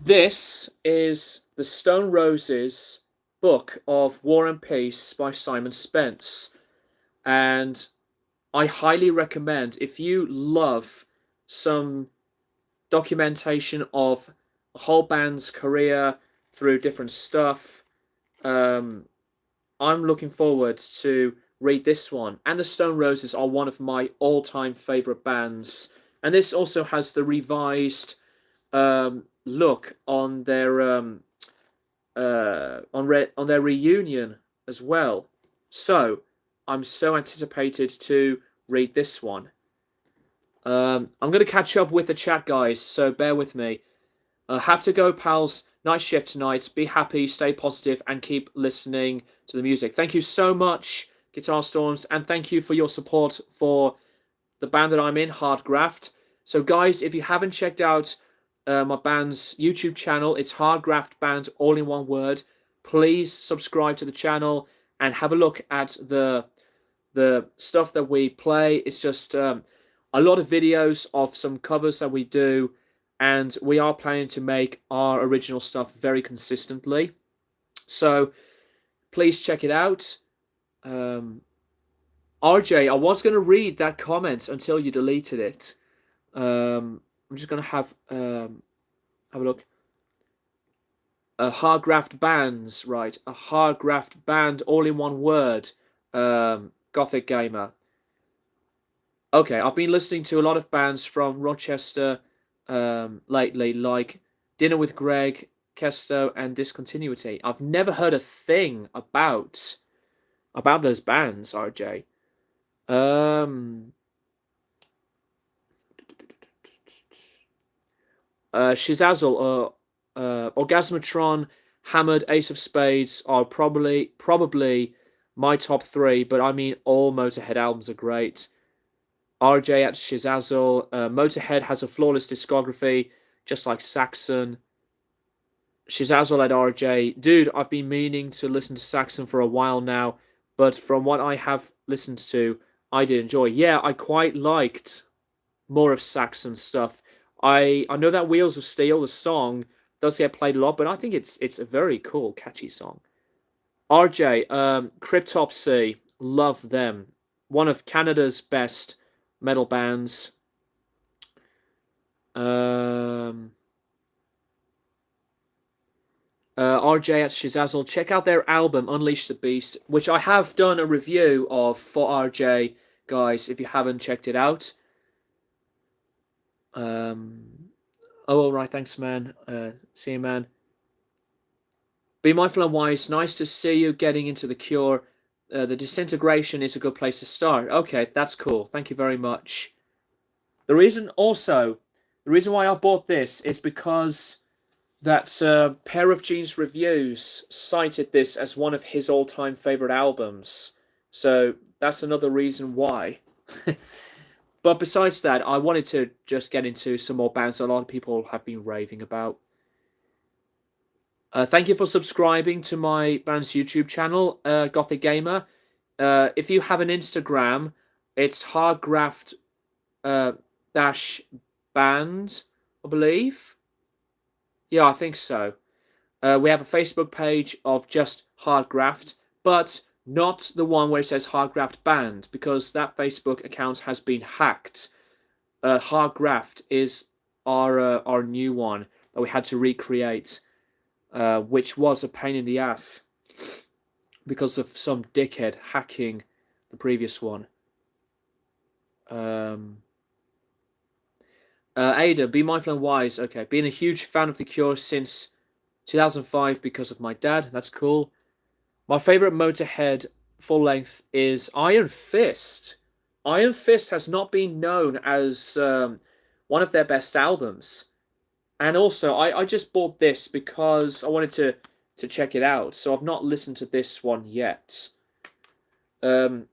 [SPEAKER 1] This is the Stone Roses book of War and Peace by Simon Spence. And I highly recommend, if you love some documentation of a whole band's career through different stuff, I'm looking forward to read this one. And the Stone Roses are one of my all-time favourite bands. And this also has the revised look on their on their reunion as well. So I'm so anticipated to read this one. I'm going to catch up with the chat, guys, so bear with me. Have to go, pals. Night shift tonight. Be happy, stay positive, and keep listening to the music. Thank you so much, Guitar Storms, and thank you for your support for the band that I'm in, Hard Graft. So, guys, if you haven't checked out my band's YouTube channel, it's Hard Graft Band, all in one word. Please subscribe to the channel and have a look at the stuff that we play. It's just a lot of videos of some covers that we do, and we are planning to make our original stuff very consistently. So please check it out. RJ, I was going to read that comment until you deleted it. I'm just gonna have a look. Hardgraft bands, right? A hardgraft band, all in one word. Gothic Gamer. Okay, I've been listening to a lot of bands from Rochester lately, like Dinner with Greg, Kesto, and Discontinuity. I've never heard a thing about those bands, RJ. Shizazel, Orgasmatron, Hammered, Ace of Spades are probably my top three, but I mean all Motorhead albums are great. RJ at Shizazel, Motorhead has a flawless discography, just like Saxon. Shizazel at RJ, dude, I've been meaning to listen to Saxon for a while now, but from what I have listened to, I did enjoy. Yeah, I quite liked more of Saxon stuff. I know that Wheels of Steel, the song, does get played a lot, but I think it's a very cool, catchy song. RJ, Cryptopsy, love them. One of Canada's best metal bands. RJ at Shizazel, check out their album Unleash the Beast, which I have done a review of for RJ, guys, if you haven't checked it out. Oh, all right, thanks, man. See you, man. Be mindful and wise. Nice to see you getting into the Cure. The Disintegration is a good place to start. Okay, that's cool. Thank you very much. The reason why I bought this is because that pair of Gene's reviews cited this as one of his all-time favorite albums. So that's another reason why. But besides that, I wanted to just get into some more bands a lot of people have been raving about. Thank you for subscribing to my band's YouTube channel, Gothic Gamer. If you have an Instagram, it's hardgraft dash band, I believe. Yeah, I think so. We have a Facebook page of just Hardgraft, but not the one where it says Hardgraft Band, because that Facebook account has been hacked. Hardgraft is our new one that we had to recreate, which was a pain in the ass because of some dickhead hacking the previous one. Ada, be mindful and wise. Okay, being a huge fan of The Cure since 2005 because of my dad. That's cool. My favorite Motorhead full length is Iron Fist. Iron Fist has not been known as one of their best albums. And also, I just bought this because I wanted to check it out. So I've not listened to this one yet. But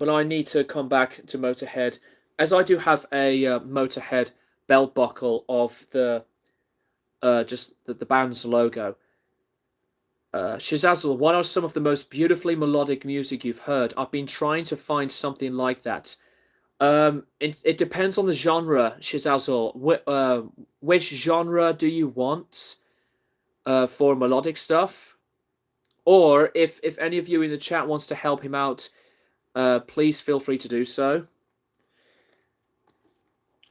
[SPEAKER 1] I need to come back to Motorhead, as I do have a Motorhead belt buckle of the band's logo. Shizazel, what are some of the most beautifully melodic music you've heard? I've been trying to find something like that. It depends on the genre, Shizazel. Which genre do you want for melodic stuff? Or if any of you in the chat wants to help him out, please feel free to do so.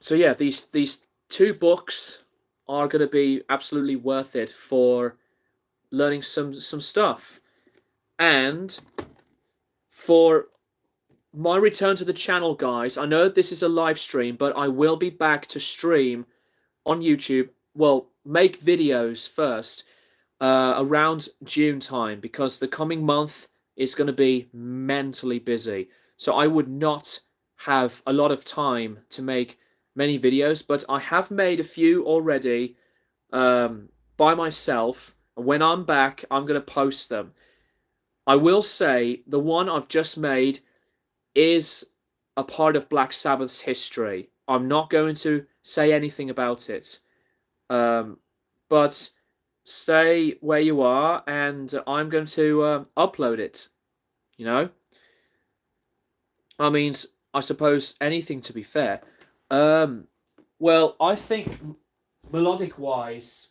[SPEAKER 1] So yeah, these two books are going to be absolutely worth it for learning some stuff. And for my return to the channel, guys, I know this is a live stream, but I will be back to stream on YouTube. Well, make videos first around June time, because the coming month is going to be mentally busy. So I would not have a lot of time to make many videos, but I have made a few already by myself. When I'm back, I'm going to post them. I will say the one I've just made is a part of Black Sabbath's history. I'm not going to say anything about it. But stay where you are, and I'm going to upload it. You know? I mean, I suppose anything, to be fair. Well, I think melodic-wise,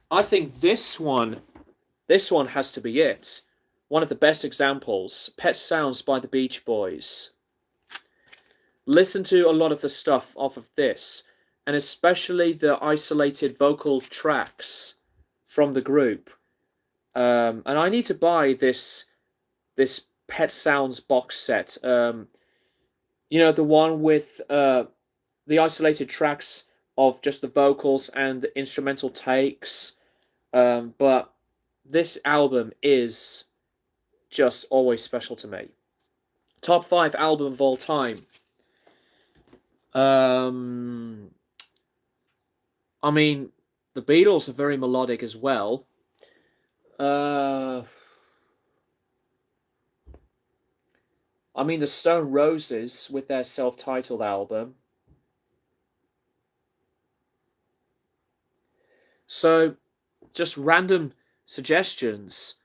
[SPEAKER 1] I think this one has to be it. One of the best examples, Pet Sounds by the Beach Boys. Listen to a lot of the stuff off of this, and especially the isolated vocal tracks from the group. And I need to buy this Pet Sounds box set. You know, the one with the isolated tracks of just the vocals and the instrumental takes. But this album is just always special to me. Top 5 album of all time. I mean, the Beatles are very melodic as well. I mean, the Stone Roses with their self-titled album. So, just random suggestions.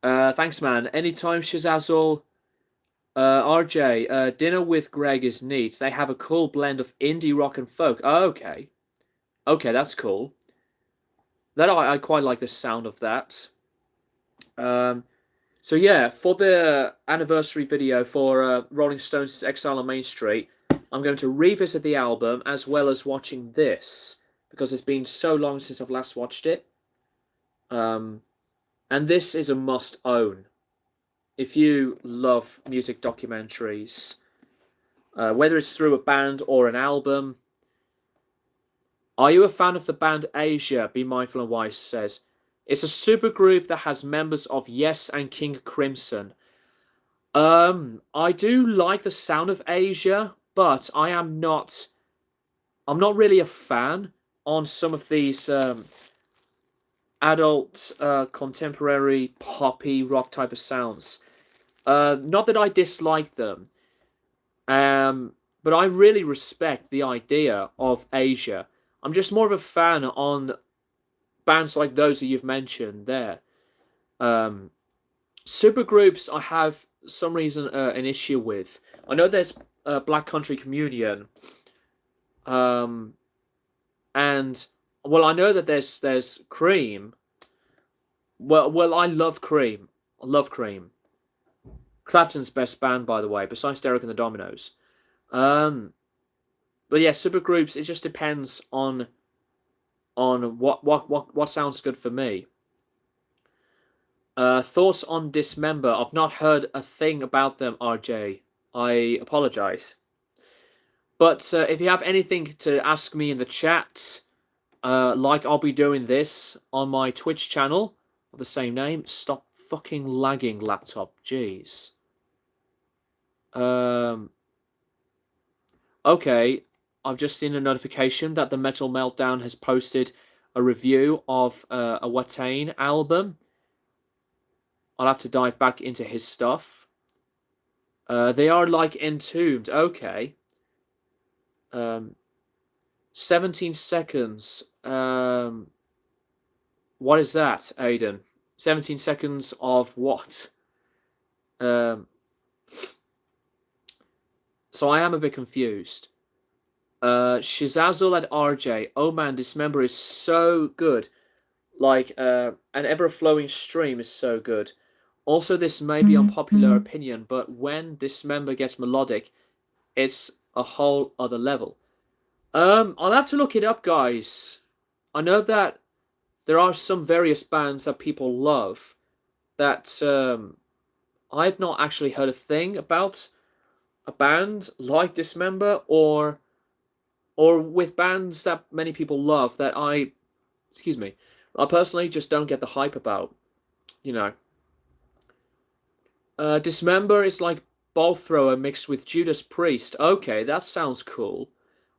[SPEAKER 1] Thanks, man. Anytime, Shazazzle. RJ, Dinner with Greg is neat. They have a cool blend of indie rock and folk. Oh, okay. Okay, that's cool. That I quite like the sound of that. So yeah, for the anniversary video for Rolling Stones' Exile on Main Street, I'm going to revisit the album as well as watching this, because it's been so long since I've last watched it. And this is a must-own. If you love music documentaries, whether it's through a band or an album. Are you a fan of the band Asia? Be Mindful and Wise says. It's a supergroup that has members of Yes and King Crimson. I do like the sound of Asia, but I'm not really a fan on some of these adult, contemporary, poppy rock type of sounds. Not that I dislike them, but I really respect the idea of Asia. I'm just more of a fan on bands like those that you've mentioned there. Supergroups I have some reason an issue with. I know there's Black Country Communion, and well, I know that there's Cream. Well, I love Cream. I love Cream. Clapton's best band, by the way, besides Derek and the Dominoes. But yeah, supergroups. It just depends on what sounds good for me. Thoughts on Dismember? I've not heard a thing about them, RJ. I apologize. But if you have anything to ask me in the chat, like I'll be doing this on my Twitch channel of the same name. Stop fucking lagging, laptop. Jeez. Okay, I've just seen a notification that the Metal Meltdown has posted a review of a Watain album. I'll have to dive back into his stuff. They are like Entombed. Okay. 17 seconds. What is that, Aiden? 17 seconds of what? So I am a bit confused. Shizazzle at RJ. Oh man, Dismember is so good. Like, an ever-flowing stream is so good. Also, this may be unpopular opinion, but when Dismember gets melodic, it's a whole other level. I'll have to look it up, guys. I know that there are some various bands that people love that I've not actually heard a thing about a band like Dismember or with bands that many people love that I personally just don't get the hype about, you know. Dismember is like Ball Thrower mixed with Judas Priest. Okay, that sounds cool.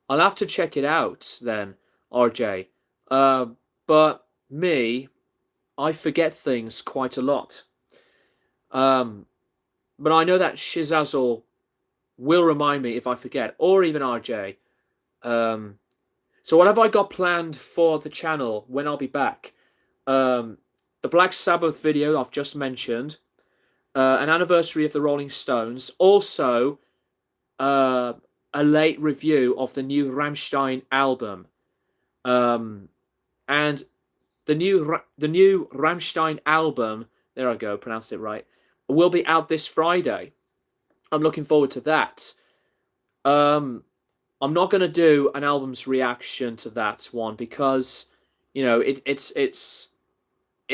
[SPEAKER 1] I'll have to check it out then, RJ. But me, I forget things quite a lot. But I know that Shizazzle will remind me if I forget, or even RJ. So what have I got planned for the channel when I'll be back? The Black Sabbath video I've just mentioned. An anniversary of the Rolling Stones. Also, a late review of the new Rammstein album. And the new Rammstein album, there I go, pronounced it right, will be out this Friday. I'm looking forward to that. I'm not going to do an album's reaction to that one because, it's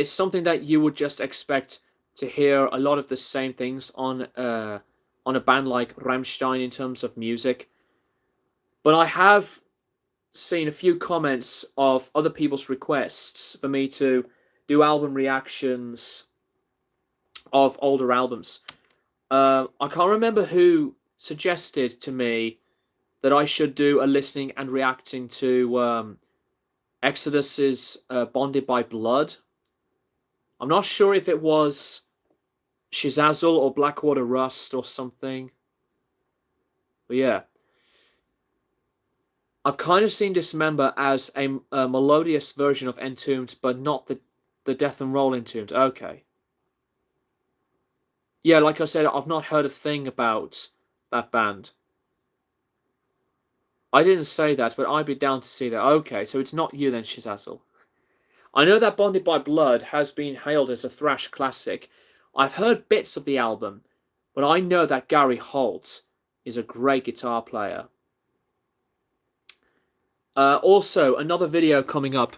[SPEAKER 1] something that you would just expect to hear a lot of the same things on a band like Rammstein in terms of music. But I have seen a few comments of other people's requests for me to do album reactions of older albums. I can't remember who suggested to me that I should do a listening and reacting to Exodus's Bonded by Blood. I'm not sure if it was Shizazel or Blackwater Rust or something. But yeah. I've kind of seen Dismember as a melodious version of Entombed, but not the Death and Roll Entombed. Okay. Yeah, like I said, I've not heard a thing about that band. I didn't say that, but I'd be down to see that. Okay, so it's not you then, Shizazel. I know that Bonded by Blood has been hailed as a thrash classic. I've heard bits of the album, but I know that Gary Holt is a great guitar player. Also, another video coming up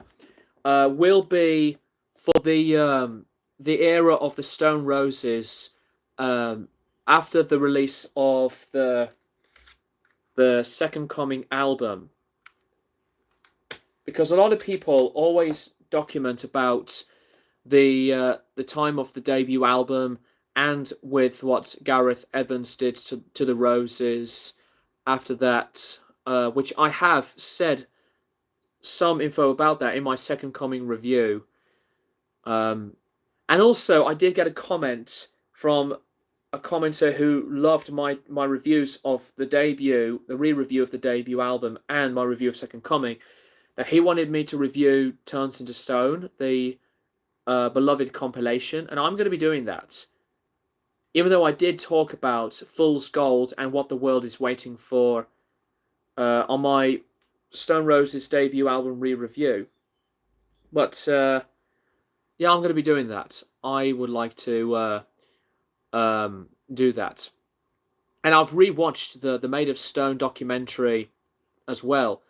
[SPEAKER 1] will be for the era of the Stone Roses after the release of the Second Coming album, because a lot of people always document about the time of the debut album and with what Gareth Evans did to the Roses after that. Which I have said some info about that in my Second Coming review. And also, I did get a comment from a commenter who loved my reviews of the re-review of the debut album and my review of Second Coming, that he wanted me to review Turns into Stone, the beloved compilation, and I'm going to be doing that. Even though I did talk about Fool's Gold and What the World is Waiting For on my Stone Roses debut album re-review. But, yeah, I'm going to be doing that. I would like to do that. And I've rewatched the Made of Stone documentary as well.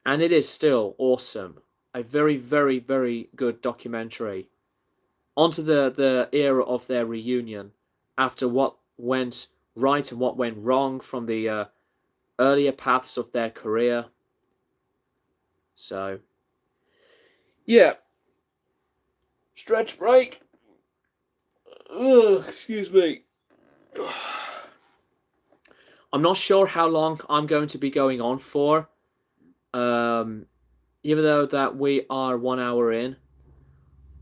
[SPEAKER 1] And it is still awesome. A very, very, very good documentary. Onto the era of their reunion. After what went right and what went wrong from the earlier paths of their career. So, yeah. Stretch break. Ugh, excuse me. I'm not sure how long I'm going to be going on for. Even though that we are 1 hour in.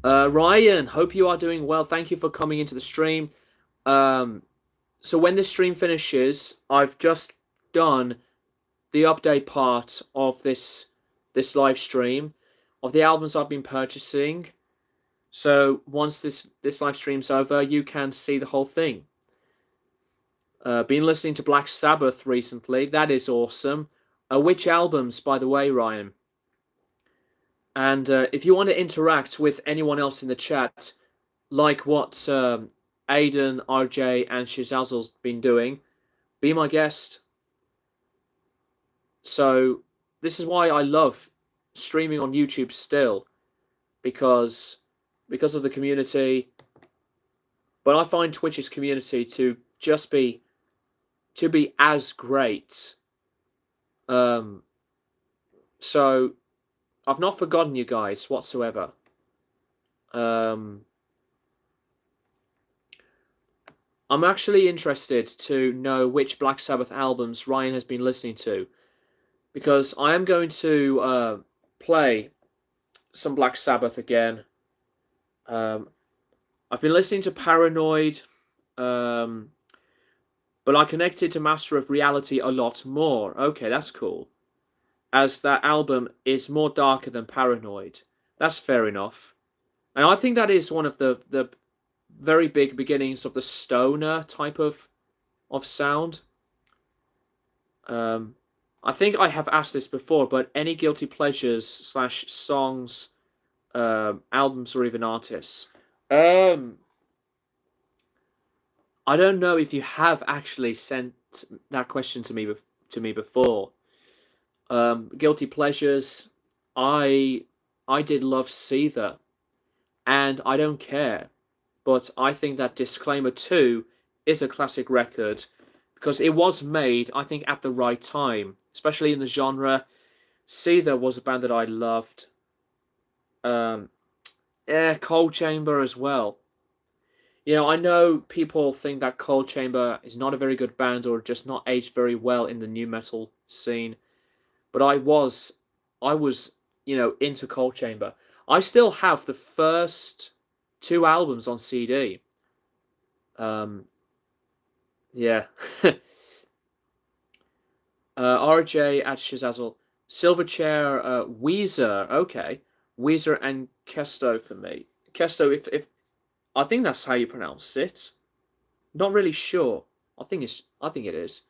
[SPEAKER 1] Ryan, hope you are doing well. Thank you for coming into the stream. So when this stream finishes, I've just done the update part of this live stream of the albums I've been purchasing. So once this live stream's over, you can see the whole thing. Been listening to Black Sabbath recently. That is awesome. Which albums, by the way, Ryan? And if you want to interact with anyone else in the chat, like what Aiden, RJ, and Shizazel's been doing, be my guest. So this is why I love streaming on YouTube still, because of the community. But I find Twitch's community to just be as great. So I've not forgotten you guys whatsoever. I'm actually interested to know which Black Sabbath albums Ryan has been listening to, because I am going to play some Black Sabbath again. I've been listening to Paranoid, but I connected to Master of Reality a lot more. Okay, that's cool. As that album is more darker than Paranoid. That's fair enough. And I think that is one of the very big beginnings of the stoner type of sound. I think I have asked this before, but any guilty pleasures / songs, albums, or even artists? I don't know if you have actually sent that question to me to me before. Guilty pleasures. I did love Seether, and I don't care. But I think that Disclaimer 2 is a classic record because it was made, I think, at the right time, especially in the genre. Seether was a band that I loved. Cold Chamber as well. You know, I know people think that Cold Chamber is not a very good band or just not aged very well in the new metal scene, but I was, into Cold Chamber. I still have the first 2 albums on CD. Yeah. RJ at Shizazzle. Silverchair, Weezer. Okay. Weezer and Kesto for me. Kesto, if I think that's how you pronounce it. Not really sure. I think it is.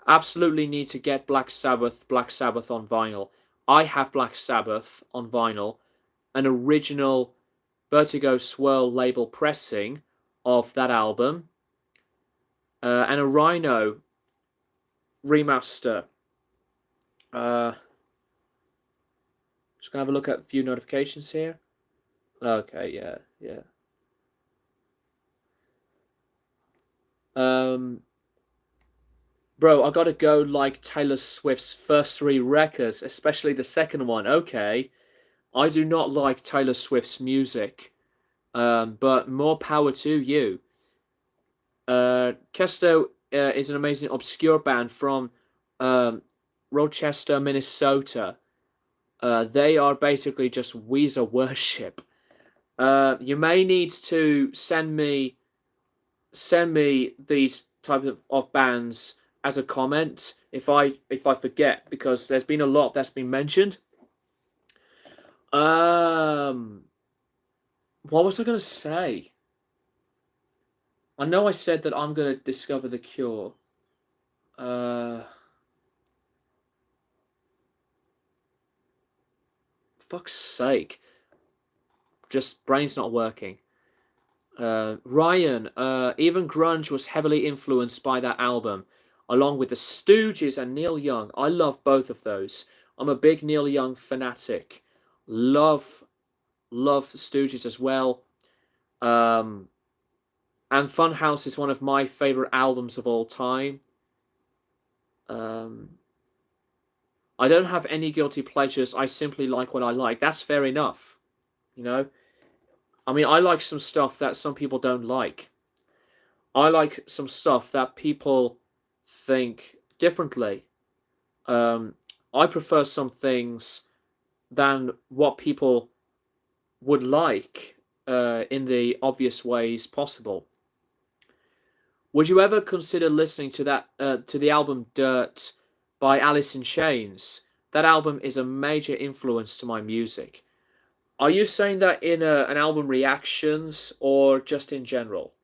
[SPEAKER 1] Absolutely need to get Black Sabbath on vinyl. I have Black Sabbath on vinyl, an original Vertigo Swirl label pressing of that album, and a Rhino remaster. Just gonna have a look at a few notifications here. Okay, yeah. Bro, I gotta go like Taylor Swift's first 3 records, especially the second one. Okay, I do not like Taylor Swift's music, but more power to you. Kesto is an amazing obscure band from Rochester, Minnesota. They are basically just Weezer worship. You may need to send me these type of bands as a comment if I forget, because there's been a lot that's been mentioned. What was I gonna say? I know I said that I'm gonna discover the Cure. Fuck's sake. Just brain's not working. Ryan, even grunge was heavily influenced by that album, along with the Stooges and Neil Young. I love both of those. I'm a big Neil Young fanatic. Love the Stooges as well. And Funhouse is one of my favorite albums of all time. I don't have any guilty pleasures. I simply like what I like. That's fair enough. You know? I mean, I like some stuff that some people don't like. I like some stuff that people think differently. I prefer some things than what people would like in the obvious ways possible. Would you ever consider listening to the album Dirt by Alice in Chains? That album is a major influence to my music. Are you saying that in an album reactions or just in general?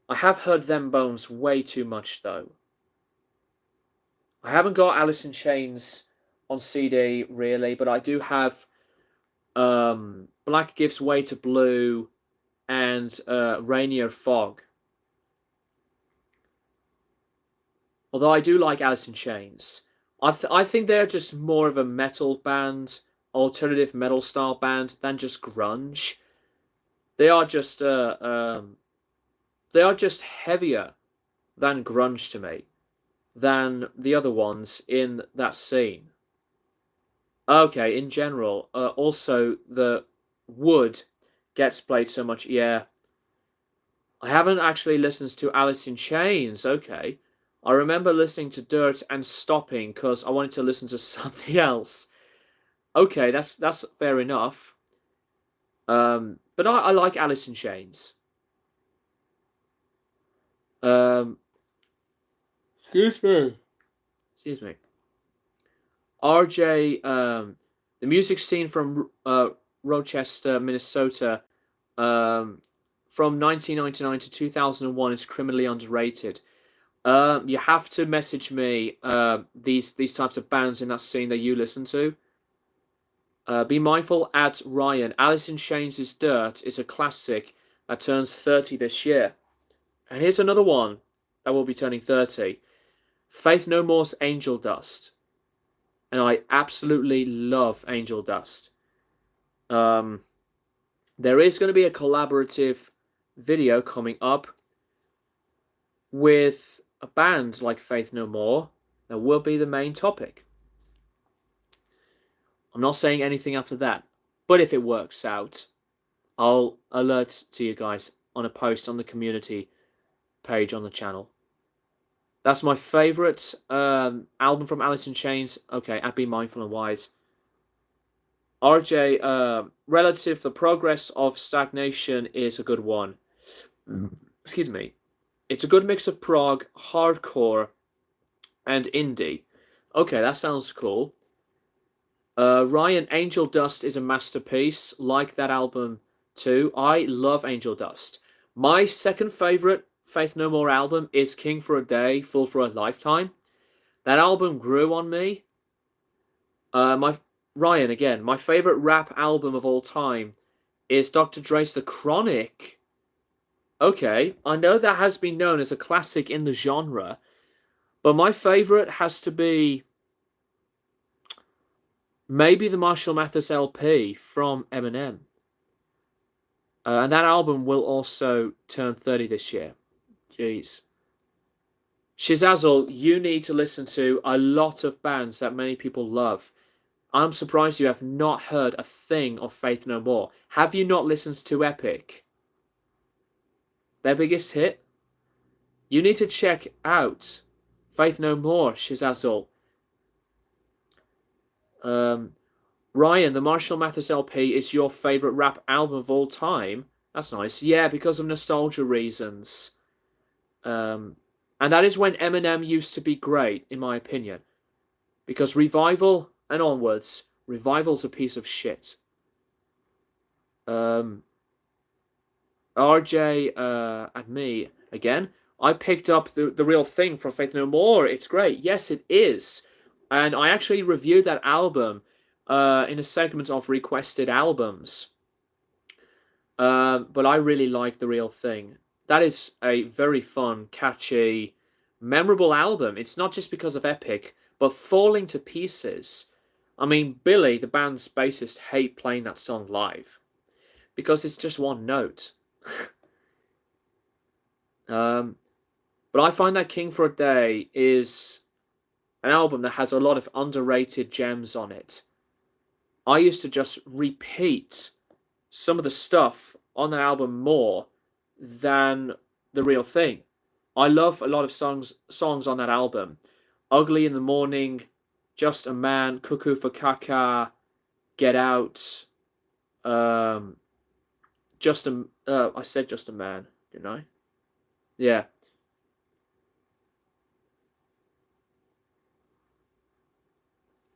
[SPEAKER 1] I have heard Them Bones way too much though. I haven't got Alice in Chains on CD really, but I do have Black Gives Way to Blue and Rainier Fog. Although I do like Alice in Chains. I think they're just more of a metal band, alternative metal style band than just grunge. They are just heavier than grunge to me, than the other ones in that scene. Okay, in general, also the Wood gets played so much. Yeah, I haven't actually listened to Alice in Chains. Okay, I remember listening to Dirt and stopping because I wanted to listen to something else. Okay, that's fair enough. But I like Alice in Chains. Excuse me. RJ, the music scene from Rochester, Minnesota, from 1999 to 2001 is criminally underrated. You have to message me these types of bands in that scene that you listen to. Be mindful at Ryan. Alice in Chains' Dirt is a classic that turns 30 this year. And here's another one that will be turning 30. Faith No More's Angel Dust. And I absolutely love Angel Dust. There is going to be a collaborative video coming up with a band like Faith No More. That will be the main topic. I'm not saying anything after that, but if it works out, I'll alert to you guys on a post on the community page on the channel. That's my favourite album from Alice in Chains. Okay, at Be Mindful and Wise. RJ, relative, the progress of Stagnation is a good one. Excuse me. It's a good mix of prog, hardcore, and indie. Okay, that sounds cool. Ryan, Angel Dust is a masterpiece. Like that album too. I love Angel Dust. My second favourite Faith No More album is King for a Day, Fool for a Lifetime. That album grew on me. Ryan, again, my favourite rap album of all time is Dr. Dre's The Chronic. Okay, I know that has been known as a classic in the genre, but my favourite has to be maybe the Marshall Mathers LP from Eminem. And that album will also turn 30 this year. Jeez. Shizazzle, you need to listen to a lot of bands that many people love. I'm surprised you have not heard a thing of Faith No More. Have you not listened to Epic? Their biggest hit? You need to check out Faith No More, Shizazzle. Ryan, the Marshall Mathers LP is your favourite rap album of all time? That's nice. Yeah, because of nostalgia reasons. And that is when Eminem used to be great, in my opinion. Because Revival and onwards, Revival's a piece of shit. RJ and me, again, I picked up the Real Thing from Faith No More. It's great. Yes, it is. And I actually reviewed that album in a segment of requested albums. But I really like The Real Thing. That is a very fun, catchy, memorable album. It's not just because of Epic, but Falling to Pieces. I mean, Billy, the band's bassist, hate playing that song live because it's just one note. But I find that King for a Day is an album that has a lot of underrated gems on it. I used to just repeat some of the stuff on that album more than The Real Thing. I love a lot of songs on that album. Ugly in the Morning, Just a Man, Cuckoo for Kaka, Get Out, I said Just a Man, didn't I? Yeah.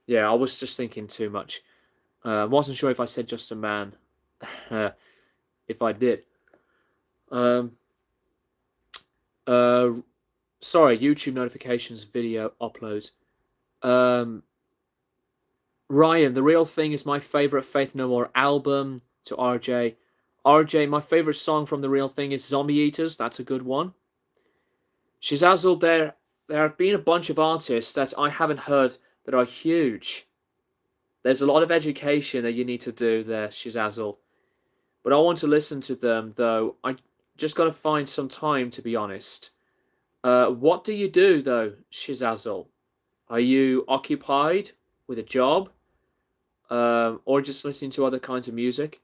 [SPEAKER 1] Yeah, I was just thinking too much. Wasn't sure if I said Just a Man. If I did. Sorry, YouTube notifications, video uploads. Ryan, The Real Thing is my favourite Faith No More album. To RJ. RJ, my favourite song from The Real Thing is Zombie Eaters. That's a good one. Shizazzle, there have been a bunch of artists that I haven't heard that are huge. There's a lot of education that you need to do there, Shizazzle. But I want to listen to them, though. I just got to find some time, to be honest. What do you do, though, Shizazzle? Are you occupied with a job? Or just listening to other kinds of music?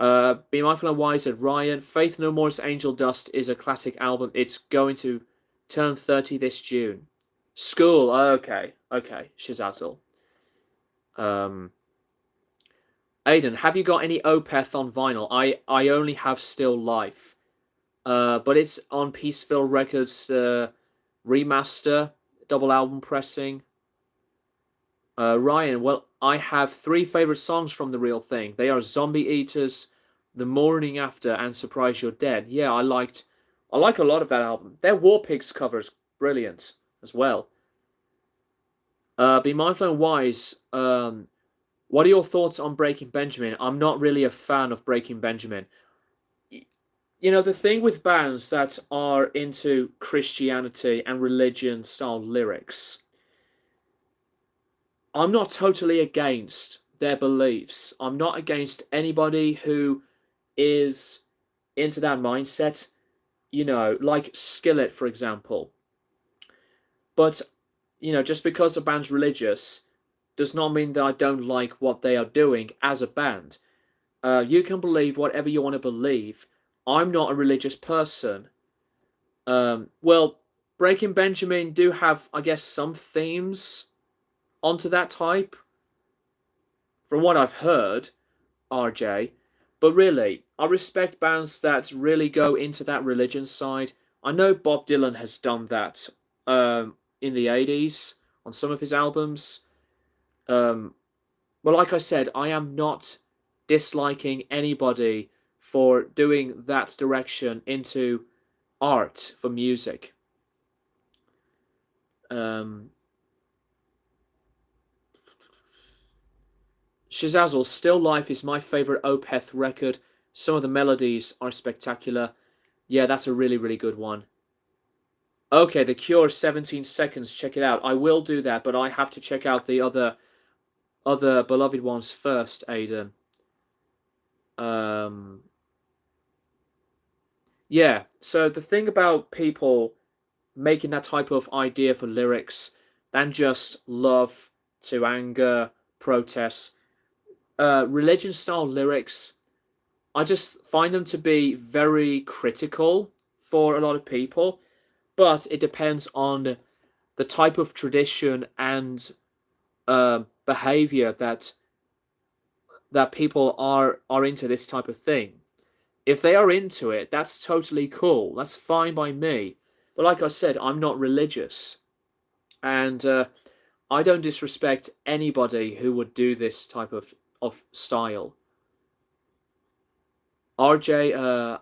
[SPEAKER 1] Be Mindful and Wise at Ryan. Faith No More's Angel Dust is a classic album. It's going to turn 30 this June. School. Okay. Shizazzle. Aiden, have you got any Opeth on vinyl? I only have Still Life. But it's on Peaceville Records remaster, double album pressing. Ryan, well, I have 3 favourite songs from The Real Thing. They are Zombie Eaters, The Morning After, and Surprise You're Dead. Yeah, I like a lot of that album. Their War Pigs cover's brilliant as well. Be Mindful and Wise. What are your thoughts on Breaking Benjamin? I'm not really a fan of Breaking Benjamin. the thing with bands that are into Christianity and religion style lyrics, I'm not totally against their beliefs. I'm not against anybody who is into that mindset, like Skillet, for example. But, just because a band's religious does not mean that I don't like what they are doing as a band. You can believe whatever you want to believe. I'm not a religious person. Well, Breaking Benjamin do have, I guess, some themes onto that type, from what I've heard, RJ. But really, I respect bands that really go into that religion side. I know Bob Dylan has done that in the 80s on some of his albums. Um, but like I said, I am not disliking anybody for doing that direction into art for music. Shazazzle, Still Life is my favourite Opeth record. Some of the melodies are spectacular. Yeah, that's a really, really good one. Okay, The Cure, 17 Seconds, check it out. I will do that, but I have to check out the other beloved ones first, Aiden. Yeah, so the thing about people making that type of idea for lyrics than just love to anger, protest, religion style lyrics, I just find them to be very critical for a lot of people, but it depends on the type of tradition and behavior that people are into this type of thing. If they are into it, that's totally cool. That's fine by me. But like I said, I'm not religious, and I don't disrespect anybody who would do this type of style. RJ,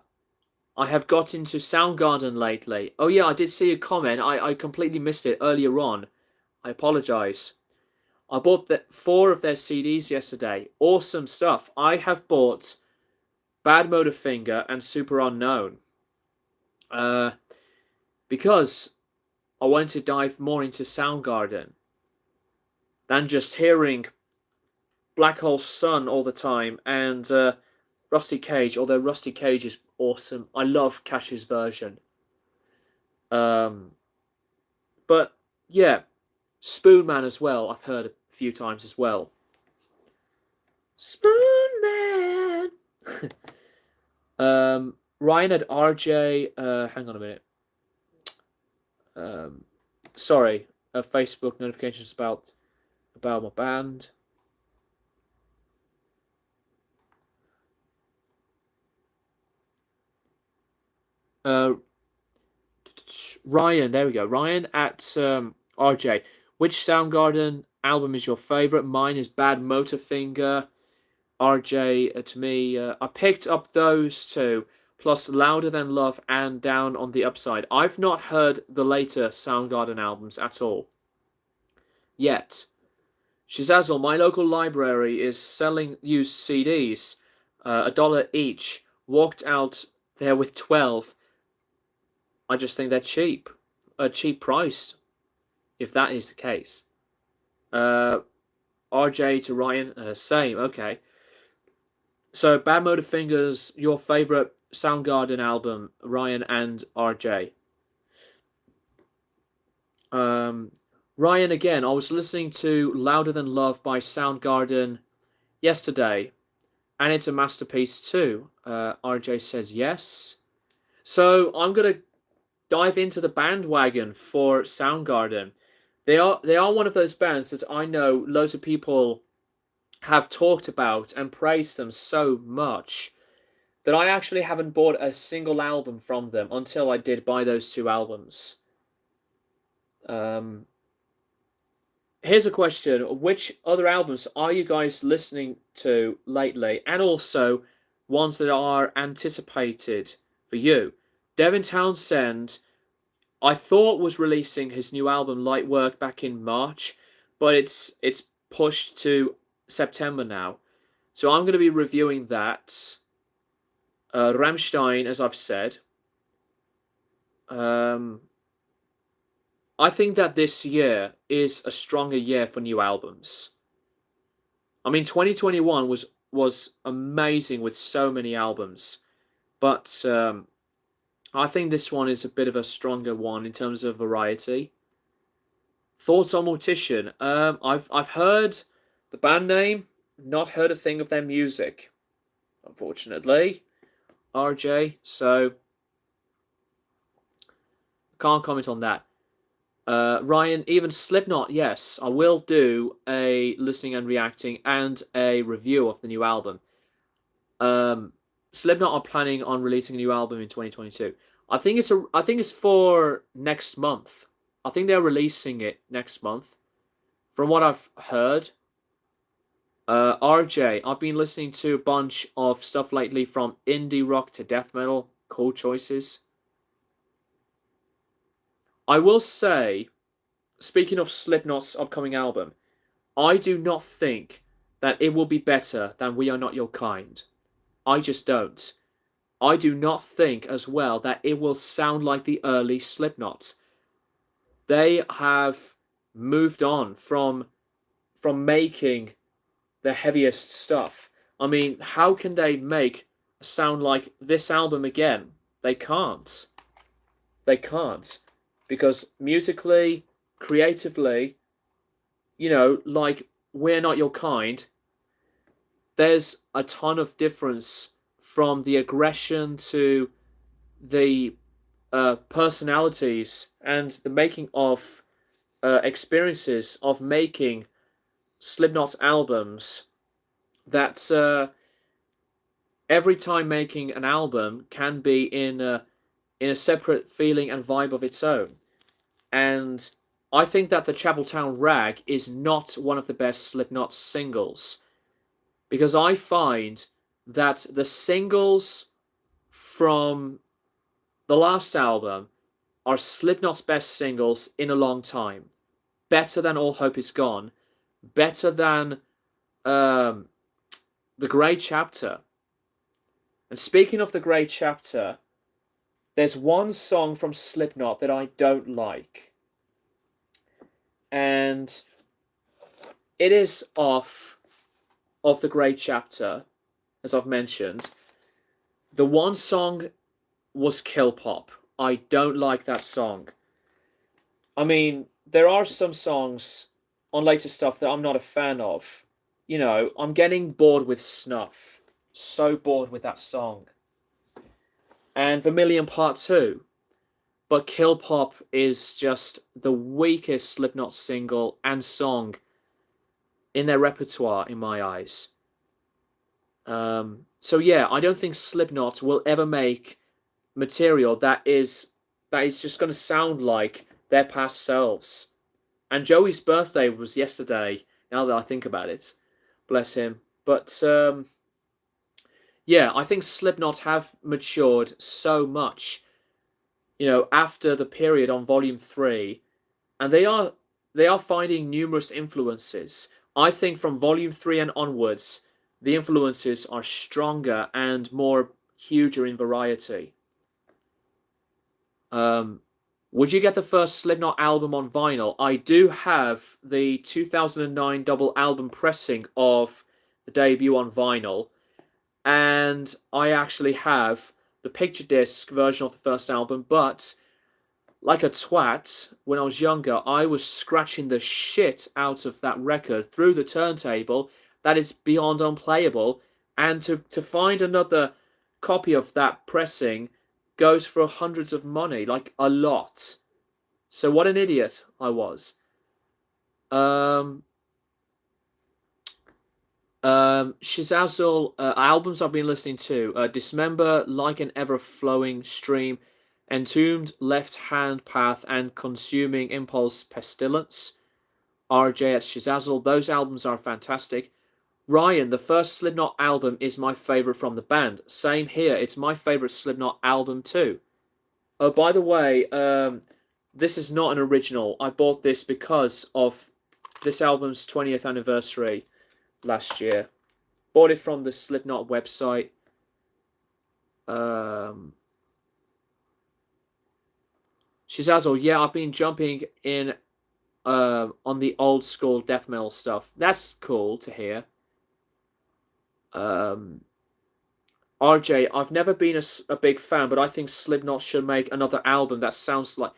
[SPEAKER 1] I have got into Soundgarden lately. Oh yeah, I did see a comment. I completely missed it earlier on. I apologise. I bought 4 of their CDs yesterday. Awesome stuff. I have bought Bad Motorfinger and Super Unknown. Because I wanted to dive more into Soundgarden than just hearing Black Hole Sun all the time and Rusty Cage, although Rusty Cage is awesome. I love Cash's version. But yeah, Spoonman as well, I've heard a few times as well. Spoonman! Ryan at RJ, hang on a minute. Sorry, Facebook notifications about my band. Ryan, there we go. Ryan at RJ. Which Soundgarden album is your favourite? Mine is Bad Motorfinger. RJ, to me, I picked up those 2, plus Louder Than Love and Down on the Upside. I've not heard the later Soundgarden albums at all yet. Shizazzle, my local library is selling used CDs, $1 each. Walked out there with 12. I just think they're cheap. Cheap priced, if that is the case. RJ to Ryan, same, okay. So, Bad Motorfinger's your favourite Soundgarden album, Ryan and RJ. Ryan, again, I was listening to Louder Than Love by Soundgarden yesterday, and it's a masterpiece too. RJ says yes. So, I'm going to dive into the bandwagon for Soundgarden. They are one of those bands that I know loads of people have talked about and praised them so much that I actually haven't bought a single album from them until I did buy those 2 albums. Here's a question. Which other albums are you guys listening to lately? And also ones that are anticipated for you. Devin Townsend, I thought was releasing his new album Light Work back in March, but it's pushed to September now. So I'm going to be reviewing that. Rammstein, as I've said. I think that this year is a stronger year for new albums. I mean, 2021 was amazing with so many albums, but I think this one is a bit of a stronger one in terms of variety. Thoughts on Mortician? I've heard the band name, not heard a thing of their music, unfortunately. RJ, so can't comment on that. Ryan, even Slipknot, yes, I will do a listening and reacting and a review of the new album. Slipknot are planning on releasing a new album in 2022. I think it's for next month. I think they're releasing it next month. From what I've heard, RJ, I've been listening to a bunch of stuff lately from indie rock to death metal. Cool choices. I will say, speaking of Slipknot's upcoming album, I do not think that it will be better than We Are Not Your Kind. I just don't. I do not think as well that it will sound like the early Slipknot. They have moved on from making the heaviest stuff. I mean, how can they make a sound like this album again? They can't. They can't. Because musically, creatively, you know, like We're Not Your Kind, there's a ton of difference from the aggression to the personalities and the making of experiences of making Slipknot's albums that every time making an album can be in a separate feeling and vibe of its own. And I think that the Chapeltown Rag is not one of the best Slipknot singles, because I find that the singles from the last album are Slipknot's best singles in a long time. Better than All Hope Is Gone, better than The Grey Chapter. And speaking of The Grey Chapter, there's one song from Slipknot that I don't like. And it is off of The Grey Chapter, as I've mentioned. The one song was Kill Pop. I don't like that song. I mean, there are some songs on later stuff that I'm not a fan of. You know, I'm getting bored with Snuff. So bored with that song. And Vermilion Part 2. But Kill Pop is just the weakest Slipknot single and song in their repertoire, in my eyes. So yeah, I don't think Slipknot will ever make material that is just going to sound like their past selves. And Joey's birthday was yesterday, now that I think about it. Bless him. But yeah, I think Slipknot have matured so much, you know, after the period on Volume 3. And they are finding numerous influences. I think from Volume 3 and onwards, the influences are stronger and more huger in variety. Would you get the first Slipknot album on vinyl? I do have the 2009 double album pressing of the debut on vinyl, and I actually have the picture disc version of the first album, but like a twat, when I was younger, I was scratching the shit out of that record through the turntable that is beyond unplayable, and to find another copy of that pressing goes for hundreds of money, like a lot. So what an idiot I was. Shazazzle albums I've been listening to: Dismember, Like an Ever-Flowing Stream, Entombed, Left Hand Path, and Consuming Impulse Pestilence. RJ at Shazazzle. Those albums are fantastic. Ryan, the first Slipknot album is my favourite from the band. Same here, it's my favourite Slipknot album too. Oh, by the way, this is not an original. I bought this because of this album's 20th anniversary last year. Bought it from the Slipknot website. Um, Shizazo, yeah, I've been jumping in on the old school death metal stuff. That's cool to hear. RJ, I've never been a big fan, but I think Slipknot should make another album that sounds like.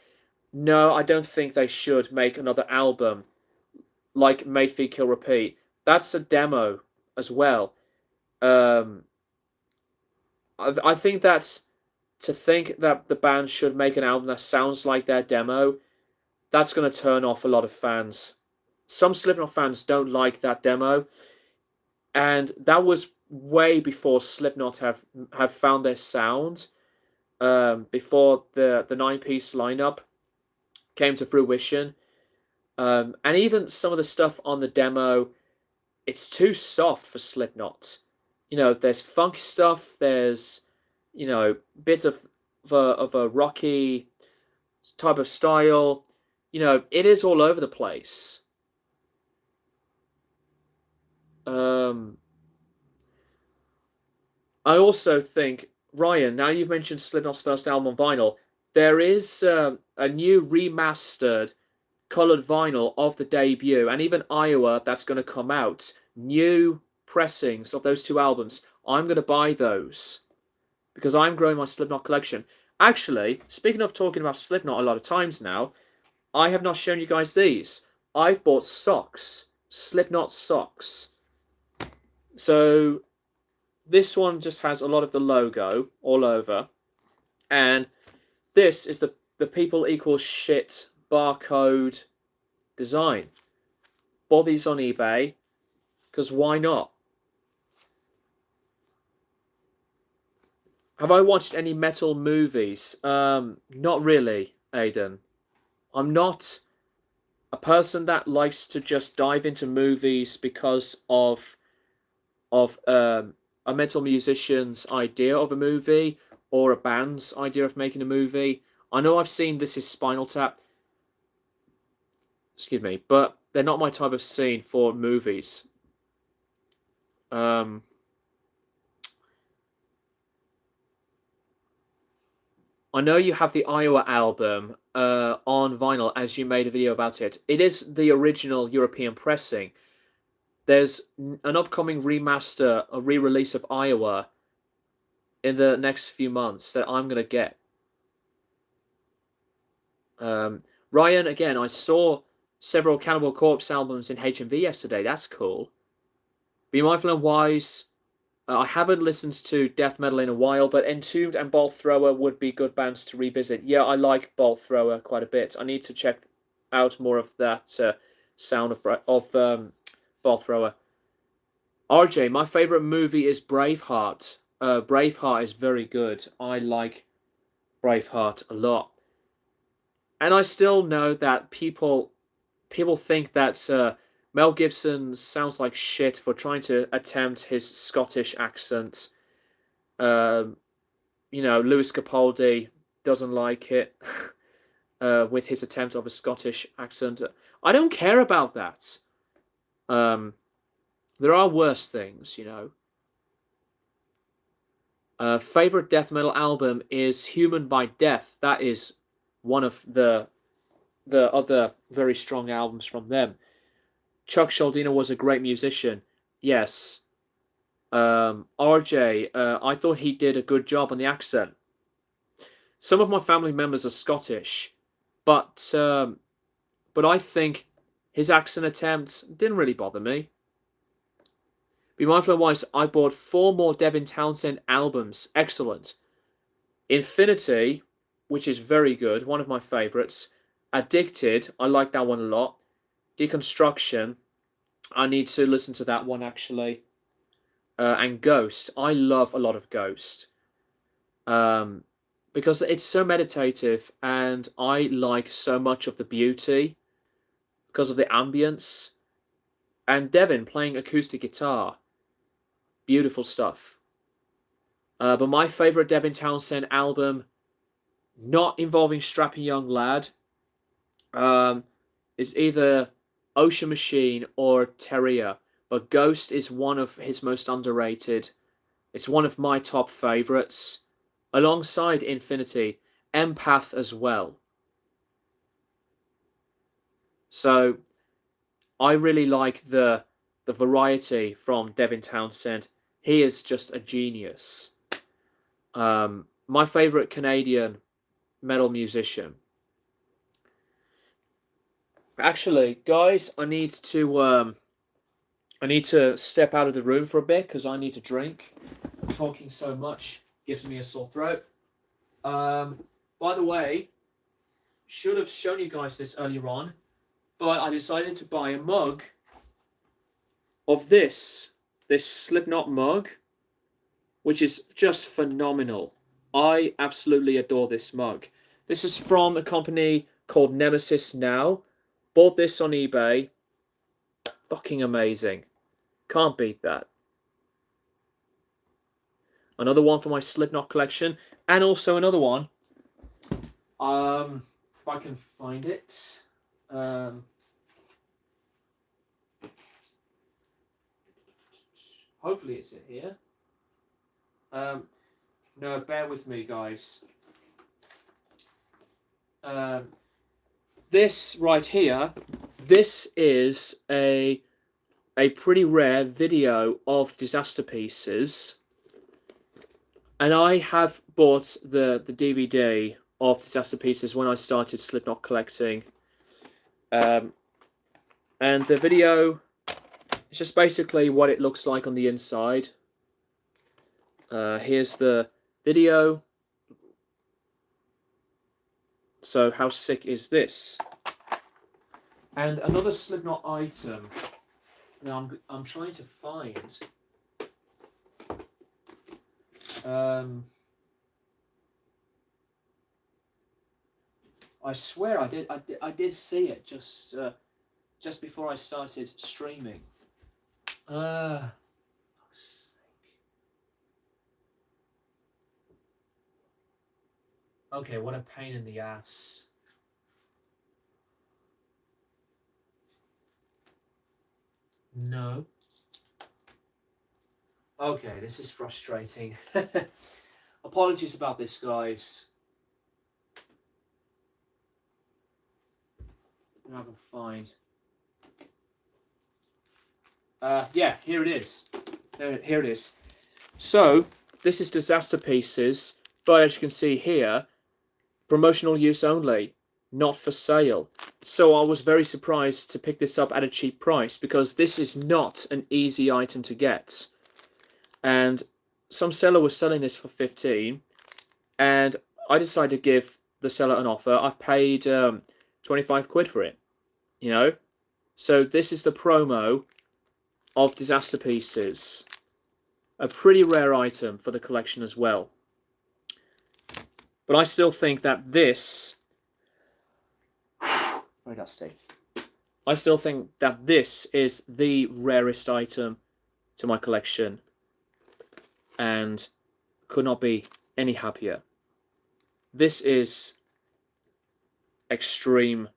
[SPEAKER 1] No, I don't think they should make another album like Made, Feed, Kill, Repeat. That's a demo as well. Um, I think that's to think that the band should make an album that sounds like their demo. That's going to turn off a lot of fans. Some Slipknot fans don't like that demo, and that was way before Slipknot have found their sound. Before the 9-piece lineup came to fruition, and even some of the stuff on the demo, it's too soft for Slipknot. You know, there's funk stuff. There's, you know, bits of a rocky type of style. You know, it is all over the place. I also think, Ryan, now you've mentioned Slipknot's first album on vinyl, there is a new remastered coloured vinyl of the debut, and even Iowa that's going to come out. New pressings of those two albums. I'm going to buy those because I'm growing my Slipknot collection. Actually, speaking of talking about Slipknot a lot of times now, I have not shown you guys these. I've bought socks, Slipknot socks. So this one just has a lot of the logo all over, and this is the people equals shit barcode design. Bought these on eBay because why not? Have I watched any metal movies? Not really, Aiden. I'm not a person that likes to just dive into movies because of a metal musician's idea of a movie or a band's idea of making a movie. I know I've seen This Is Spinal Tap. Excuse me, but they're not my type of scene for movies. I know you have the Iowa album on vinyl, as you made a video about it. It is the original European pressing. There's an upcoming remaster, a re-release of Iowa in the next few months that I'm going to get. Ryan, again, I saw several Cannibal Corpse albums in HMV yesterday. That's cool. Be Mindful and Wise. I haven't listened to death metal in a while, but Entombed and Bolt Thrower would be good bands to revisit. Yeah, I like Bolt Thrower quite a bit. I need to check out more of that sound of Bolt Thrower. RJ, my favourite movie is Braveheart. Braveheart is very good. I like Braveheart a lot. And I still know that people think that Mel Gibson sounds like shit for trying to attempt his Scottish accent. You know, Lewis Capaldi doesn't like it with his attempt of a Scottish accent. I don't care about that. There are worse things, you know. Favorite death metal album is Human by Death. That is one of the other very strong albums from them. Chuck Schuldiner was a great musician. Yes. RJ, I thought he did a good job on the accent. Some of my family members are Scottish, but I think his accent attempt didn't really bother me. Be Mindful and Wise, I bought 4 more Devin Townsend albums. Excellent. Infinity, which is very good, one of my favourites. Addicted, I like that one a lot. Deconstruction, I need to listen to that one actually. And Ghost, I love a lot of Ghost. Because it's so meditative and I like so much of the beauty because of the ambience. And Devin playing acoustic guitar. Beautiful stuff. But my favourite Devin Townsend album, not involving Strapping Young Lad, is either Ocean Machine or Terrier. But Ghost is one of his most underrated. It's one of my top favourites. alongside Infinity, Empath as well. So I really like the variety from Devin Townsend. He is just a genius. My favorite Canadian metal musician. Actually, guys, I need to step out of the room for a bit because I need to drink. Talking so much gives me a sore throat. By the way, should have shown you guys this earlier on, but I decided to buy a mug of this Slipknot mug, which is just phenomenal. I absolutely adore this mug. This is from a company called Nemesis Now. Bought this on eBay. Fucking amazing. Can't beat that. Another one for my Slipknot collection. And also another one. If I can find it. Hopefully it's in here. No, bear with me, guys. This right here, this is a pretty rare video of Disaster Pieces, and I have bought the DVD of Disaster Pieces when I started Slipknot collecting, and the video is just basically what it looks like on the inside. Here's the video. So how sick is this? And another Slipknot item. Now I'm trying to find. I swear I did see it just before I started streaming. Okay, what a pain in the ass. No. Okay, this is frustrating. Apologies about this, guys. I can find. Yeah, here it is. Here it is. So, this is Disaster Pieces, but as you can see here, promotional use only, not for sale. So I was very surprised to pick this up at a cheap price because this is not an easy item to get. And some seller was selling this for 15, and I decided to give the seller an offer. I've paid 25 quid for it, you know. So this is the promo of Disaster Pieces. A pretty rare item for the collection as well. But I still think that this... Very dusty. I still think that this is the rarest item to my collection. And could not be any happier. This is extreme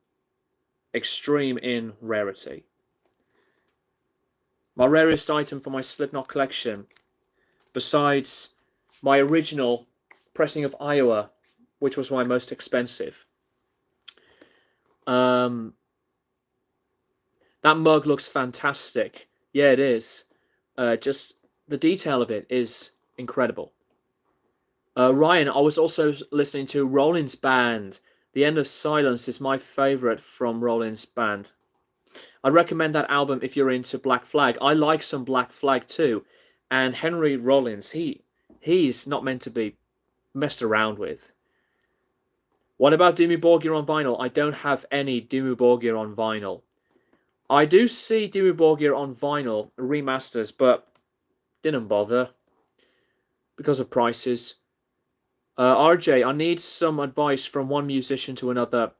[SPEAKER 1] in rarity. My rarest item for my Slipknot collection, besides my original pressing of Iowa, which was my most expensive. That mug looks fantastic. Yeah, it is. Just the detail of it is incredible. Ryan, I was also listening to Rollins Band. The End of Silence is my favorite from Rollins Band. I recommend that album if you're into Black Flag. I like some Black Flag too. And Henry Rollins, he's not meant to be messed around with. What about Dimmu Borgir on vinyl? I don't have any Dimmu Borgir on vinyl. I do see Dimmu Borgir on vinyl remasters, but didn't bother because of prices. RJ, I need some advice from one musician to another.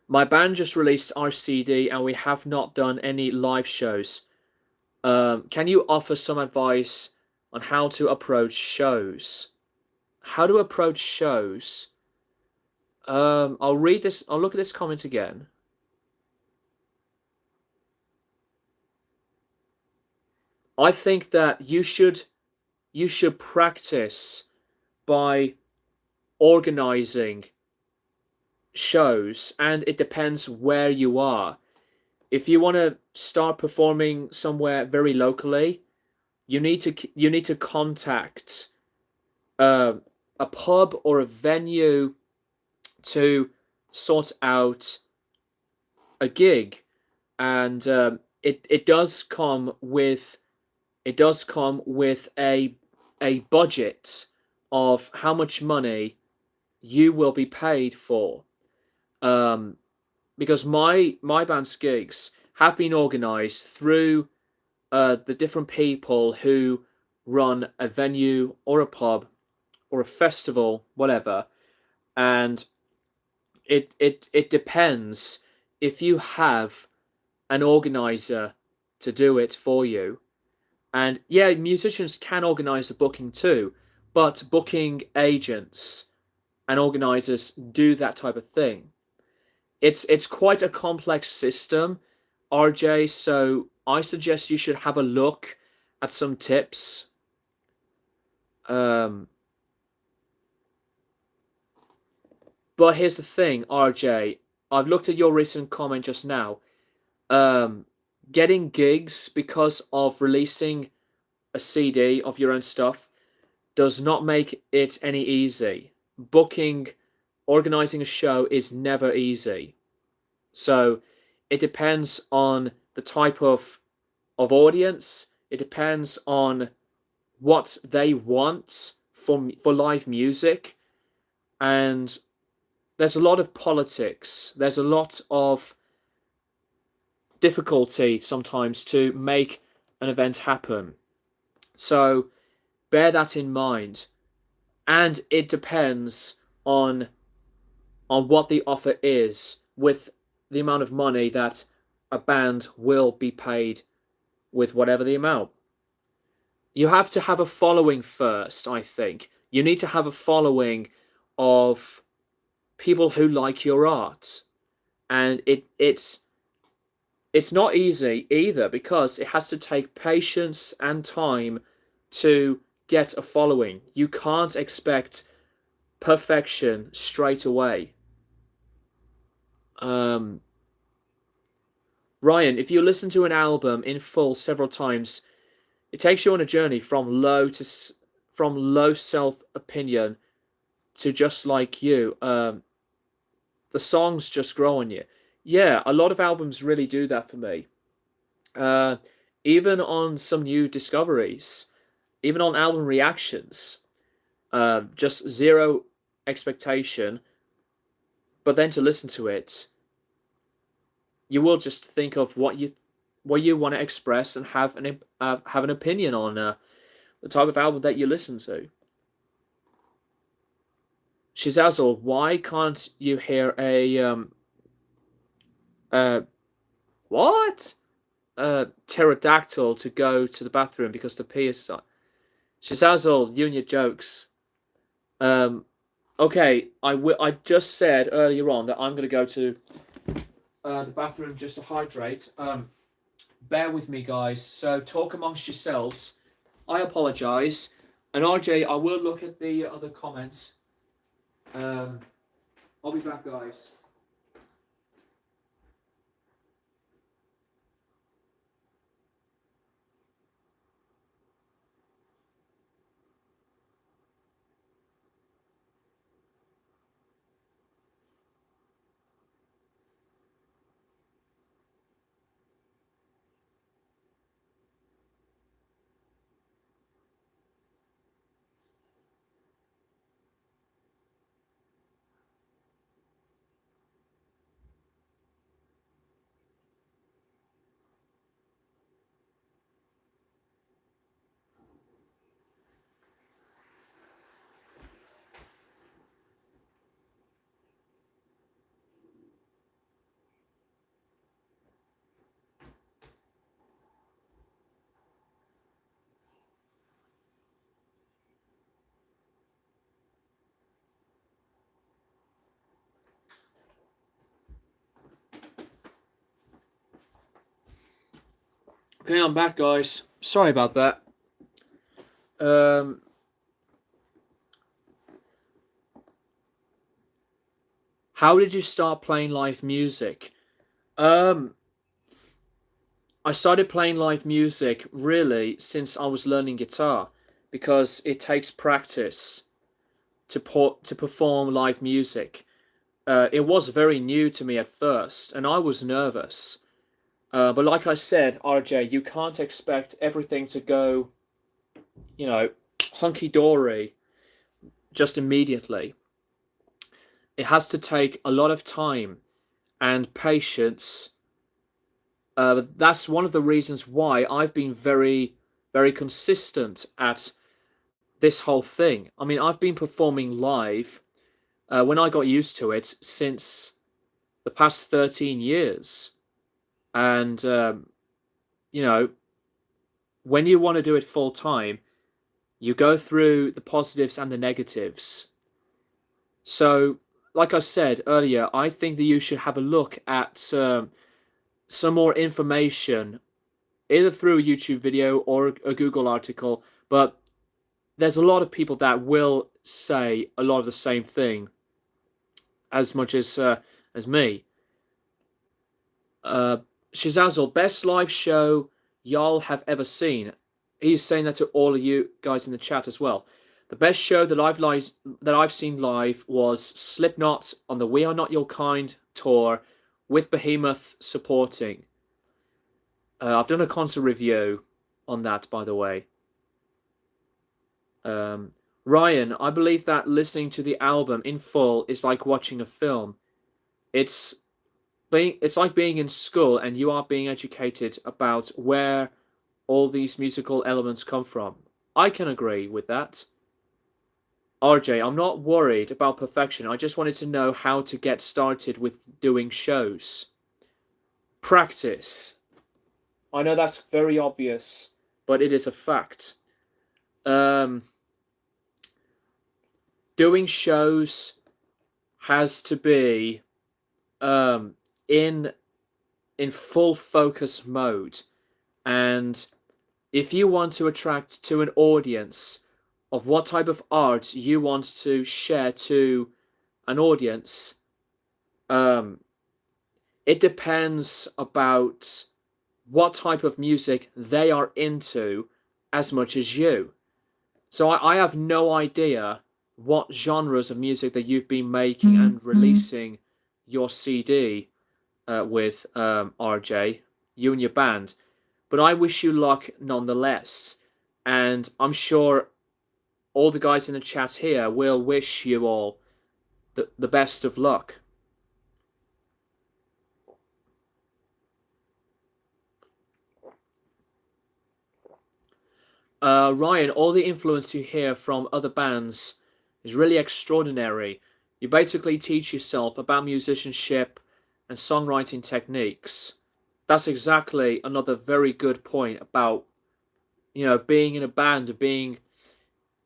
[SPEAKER 1] My band just released our CD and we have not done any live shows. Can you offer some advice on how to approach shows? How to approach shows? I'll read this. I'll look at this comment again. I think that you should practice by organizing shows, and it depends where you are. If you want to start performing somewhere very locally, you need to contact a pub or a venue to sort out a gig, and it does come with a budget of how much money you will be paid for. Because my band's gigs have been organized through the different people who run a venue or a pub or a festival, whatever, and it depends if you have an organizer to do it for you. And yeah, musicians can organize the booking too, but booking agents and organizers do that type of thing. It's quite a complex system, RJ, so I suggest you should have a look at some tips. But here's the thing, RJ. I've looked at your recent comment just now. Getting gigs because of releasing a CD of your own stuff does not make it any easy. Organizing a show is never easy. So it depends on the type of audience. It depends on what they want for live music, and there's a lot of politics. There's a lot of difficulty sometimes to make an event happen. So bear that in mind. And it depends on what the offer is, with the amount of money that a band will be paid with whatever the amount. You have to have a following first, I think. You need to have a following of people who like your art. And it's not easy either, because it has to take patience and time to get a following. You can't expect perfection straight away. Ryan, if you listen to an album in full several times, it takes you on a journey from low self opinion to just like you. The songs just grow on you. Yeah, a lot of albums really do that for me. Even on some new discoveries, even on album reactions, just zero expectation, but then to listen to it, you will just think of what you want to express and have an opinion on the type of album that you listen to. Shizazel, why can't you hear a what? Pterodactyl to go to the bathroom because the pee is silent? Shizazel, you and your jokes. Okay, I just said earlier on that I'm going to go to the bathroom just to hydrate. Bear with me, guys. So talk amongst yourselves. I apologise. And RJ, I will look at the other comments. I'll be back, guys. Okay, I'm back, guys. Sorry about that. How did you start playing live music? Um, I started playing live music really since I was learning guitar because it takes practice to perform live music. It was very new to me at first, and I was nervous. But like I said, RJ, you can't expect everything to go, you know, hunky dory just immediately. It has to take a lot of time and patience. That's one of the reasons why I've been very, very consistent at this whole thing. I mean, I've been performing live when I got used to it since the past 13 years. And, you know, when you want to do it full time, you go through the positives and the negatives. So, like I said earlier, I think that you should have a look at some more information, either through a YouTube video or a Google article. But there's a lot of people that will say a lot of the same thing, as much as me. Shazazzle, best live show y'all have ever seen. He's saying that to all of you guys in the chat as well. The best show that I've seen live was Slipknot on the We Are Not Your Kind tour, with Behemoth supporting. I've done a concert review on that, by the way. Ryan, I believe that listening to the album in full is like watching a film. It's like being in school and you are being educated about where all these musical elements come from. I can agree with that. RJ, I'm not worried about perfection. I just wanted to know how to get started with doing shows. Practice. I know that's very obvious, but it is a fact. Doing shows has to be in full focus mode, and if you want to attract to an audience of what type of art you want to share to an audience, it depends about what type of music they are into as much as you. So I have no idea what genres of music that you've been making and releasing your CD with, RJ, you and your band. But I wish you luck nonetheless. And I'm sure all the guys in the chat here will wish you all the best of luck. Ryan, all the influence you hear from other bands is really extraordinary. You basically teach yourself about musicianship and songwriting techniques. That's exactly another very good point about, being in a band, being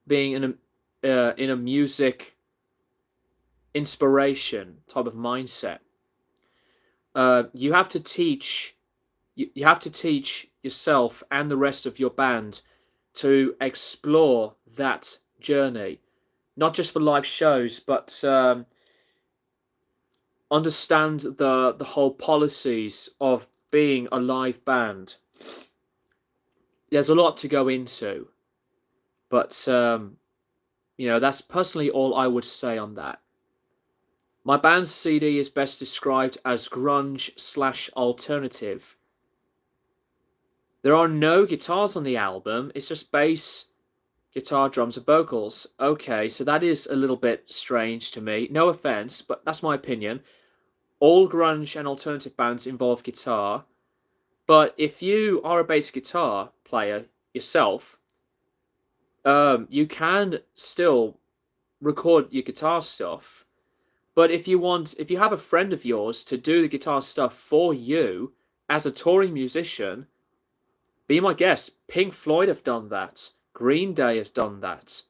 [SPEAKER 1] in a music inspiration type of mindset. You have to teach yourself and the rest of your band to explore that journey, not just for live shows, but understand the whole policies of being a live band. There's a lot to go into, but that's personally all I would say on that. My band's CD is best described as grunge/alternative. There are no guitars on the album. It's just bass, guitar, drums, and vocals. Okay, so that is a little bit strange to me. No offense, but that's my opinion. All grunge and alternative bands involve guitar. But if you are a bass guitar player yourself, you can still record your guitar stuff. But if you have a friend of yours to do the guitar stuff for you as a touring musician, be my guest. Pink Floyd have done that. Green Day has done that.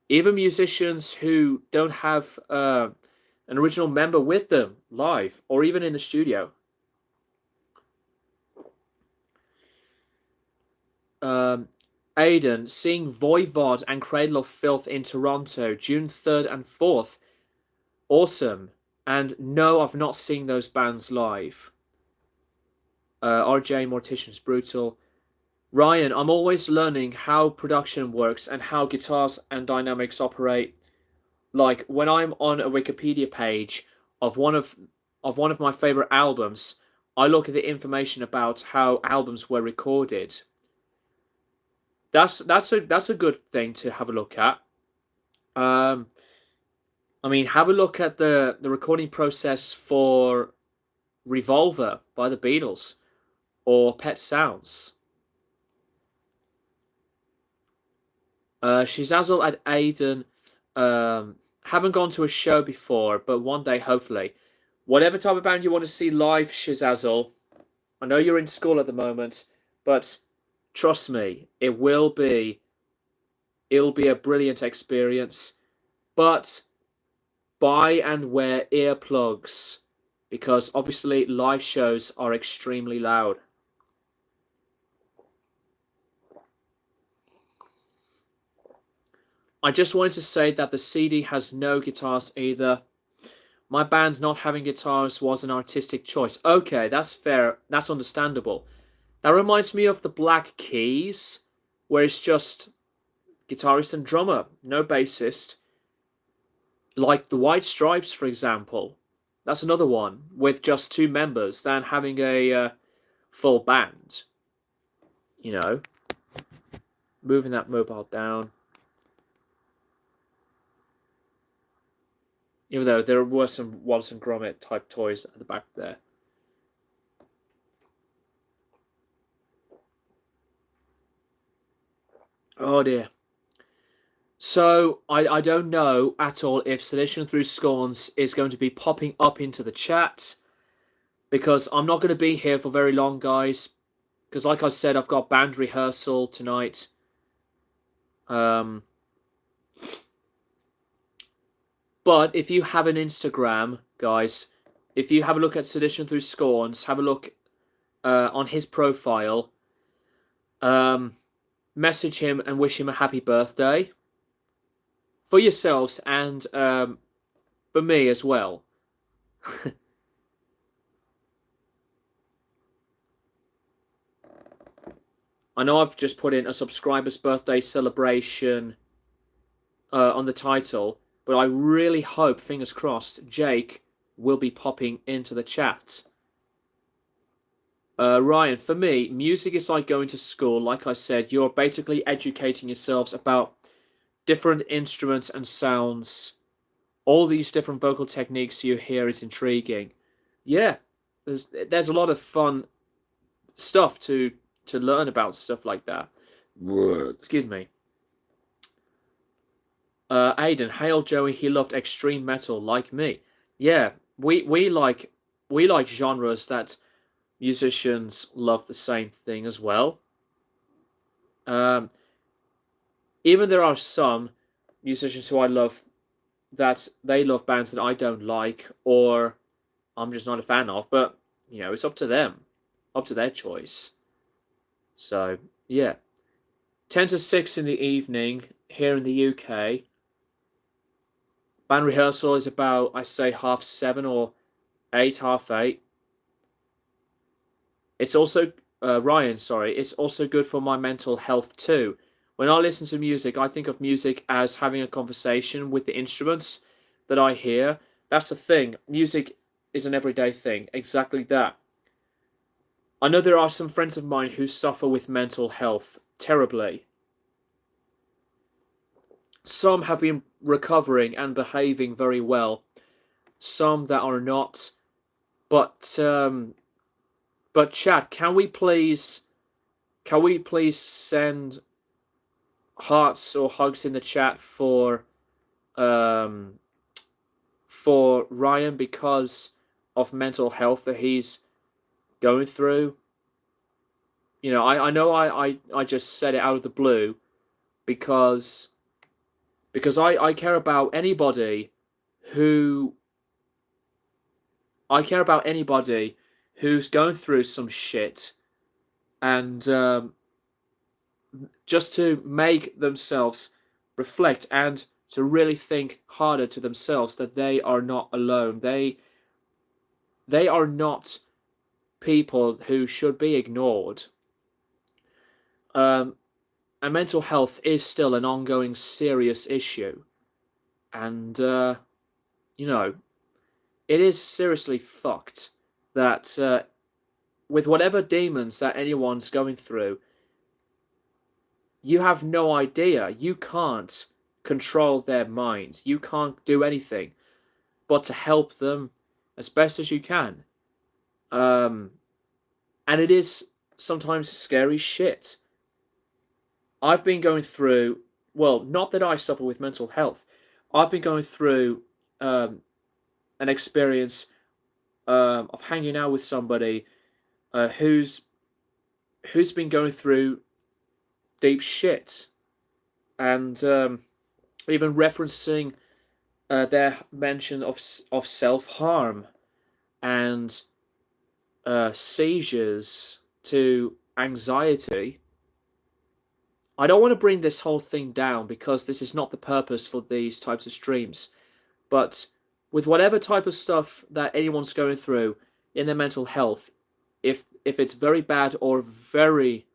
[SPEAKER 1] Even musicians who don't have an original member with them live or even in the studio. Aiden, seeing Voivod and Cradle of Filth in Toronto, June 3rd and 4th. Awesome. And no, I've not seen those bands live. RJ, Mortician's Brutal. Ryan, I'm always learning how production works and how guitars and dynamics operate. Like when I'm on a Wikipedia page of one of my favorite albums, I look at the information about how albums were recorded. That's a good thing to have a look at. I mean, have a look at the recording process for Revolver by the Beatles or Pet Sounds. Shizazzle at Aiden. Haven't gone to a show before, but one day, hopefully. Whatever type of band you want to see live, Shizazzle. I know you're in school at the moment, but trust me, it'll be a brilliant experience. But buy and wear earplugs, because obviously live shows are extremely loud. I just wanted to say that the CD has no guitars either. My band not having guitars was an artistic choice. Okay, that's fair. That's understandable. That reminds me of the Black Keys, where it's just guitarist and drummer, no bassist. Like the White Stripes, for example. That's another one, with just two members, than having a full band. You know, moving that mobile down. Even though there were some Wallace and Gromit type toys at the back there. Oh dear. So, I don't know at all if Sedition Through Scorns is going to be popping up into the chat. Because I'm not going to be here for very long, guys. Because like I said, I've got band rehearsal tonight. But if you have an Instagram, guys, if you have a look at Sedition Through Scorns, have a look on his profile. Message him and wish him a happy birthday. For yourselves and for me as well. I know I've just put in a subscriber's birthday celebration on the title. But I really hope, fingers crossed, Jake will be popping into the chat. Ryan, for me, music is like going to school. Like I said, you're basically educating yourselves about different instruments and sounds. All these different vocal techniques you hear is intriguing. Yeah, there's a lot of fun stuff to learn about stuff like that. Excuse me. Aiden, hail Joey, he loved extreme metal like me. Yeah, we like genres that musicians love the same thing as well. Even there are some musicians who I love that they love bands that I don't like or I'm just not a fan of, but you know, it's up to them, up to their choice. So yeah, 10 to 6 in the evening here in the UK. Band rehearsal is about, I say, 7:30 or 8, 8:30. It's also, Ryan, sorry, it's also good for my mental health too. When I listen to music, I think of music as having a conversation with the instruments that I hear. That's the thing. Music is an everyday thing. Exactly that. I know there are some friends of mine who suffer with mental health terribly. Some have been recovering and behaving very well. Some that are not. But chat, can we please send hearts or hugs in the chat for Ryan because of mental health that he's going through? You know, I know I just said it out of the blue because I care about anybody who's going through some shit and just to make themselves reflect and to really think harder to themselves that they are not alone. They are not people who should be ignored. And mental health is still an ongoing serious issue. And, you know, it is seriously fucked that with whatever demons that anyone's going through, you have no idea. You can't control their minds. You can't do anything but to help them as best as you can. And it is sometimes scary shit. I've been going through, well, not that I suffer with mental health. I've been going through an experience of hanging out with somebody who's been going through deep shit, and even referencing their mention of self-harm and seizures to anxiety. I don't want to bring this whole thing down because this is not the purpose for these types of streams, but with whatever type of stuff that anyone's going through in their mental health, if it's very bad or very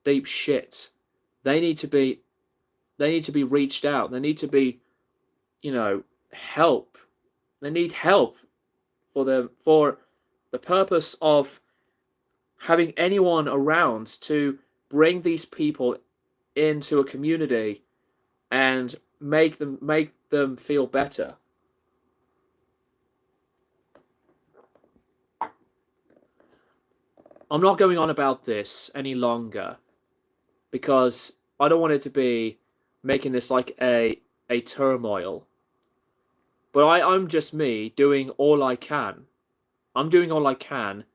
[SPEAKER 1] deep shit, they need to be reached out. They need to be, help. They need help for the purpose of having anyone around to bring these people into a community and make them feel better. I'm not going on about this any longer because I don't want it to be making this like a turmoil. But I'm just me doing all I can. I'm doing all I can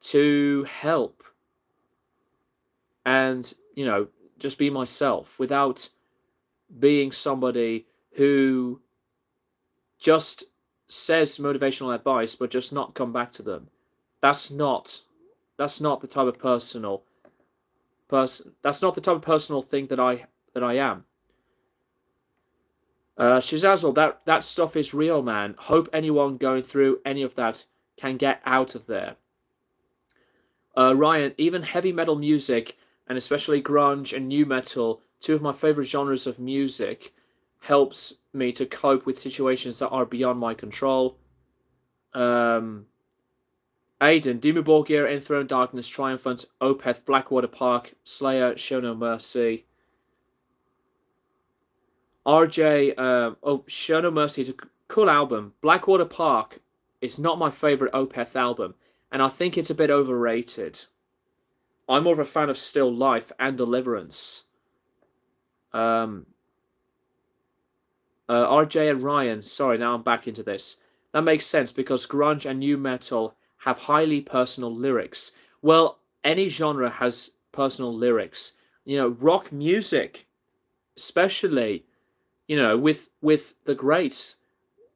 [SPEAKER 1] to help and, just be myself without being somebody who just says motivational advice but just not come back to them. That's not the type of personal thing that I am. Shizazzle, that stuff is real, man. Hope anyone going through any of that can get out of there. Ryan, even heavy metal music, and especially grunge and nu metal, two of my favorite genres of music, helps me to cope with situations that are beyond my control. Aiden, Dimmu Borgir, Enthroned Darkness, Triumphant, Opeth, Blackwater Park, Slayer, Show No Mercy. RJ, Show No Mercy is a cool album. Blackwater Park is not my favorite Opeth album, and I think it's a bit overrated. I'm more of a fan of Still Life and Deliverance. RJ and Ryan, sorry, now I'm back into this. That makes sense because grunge and nu metal have highly personal lyrics. Well, any genre has personal lyrics. Rock music, especially, with the greats,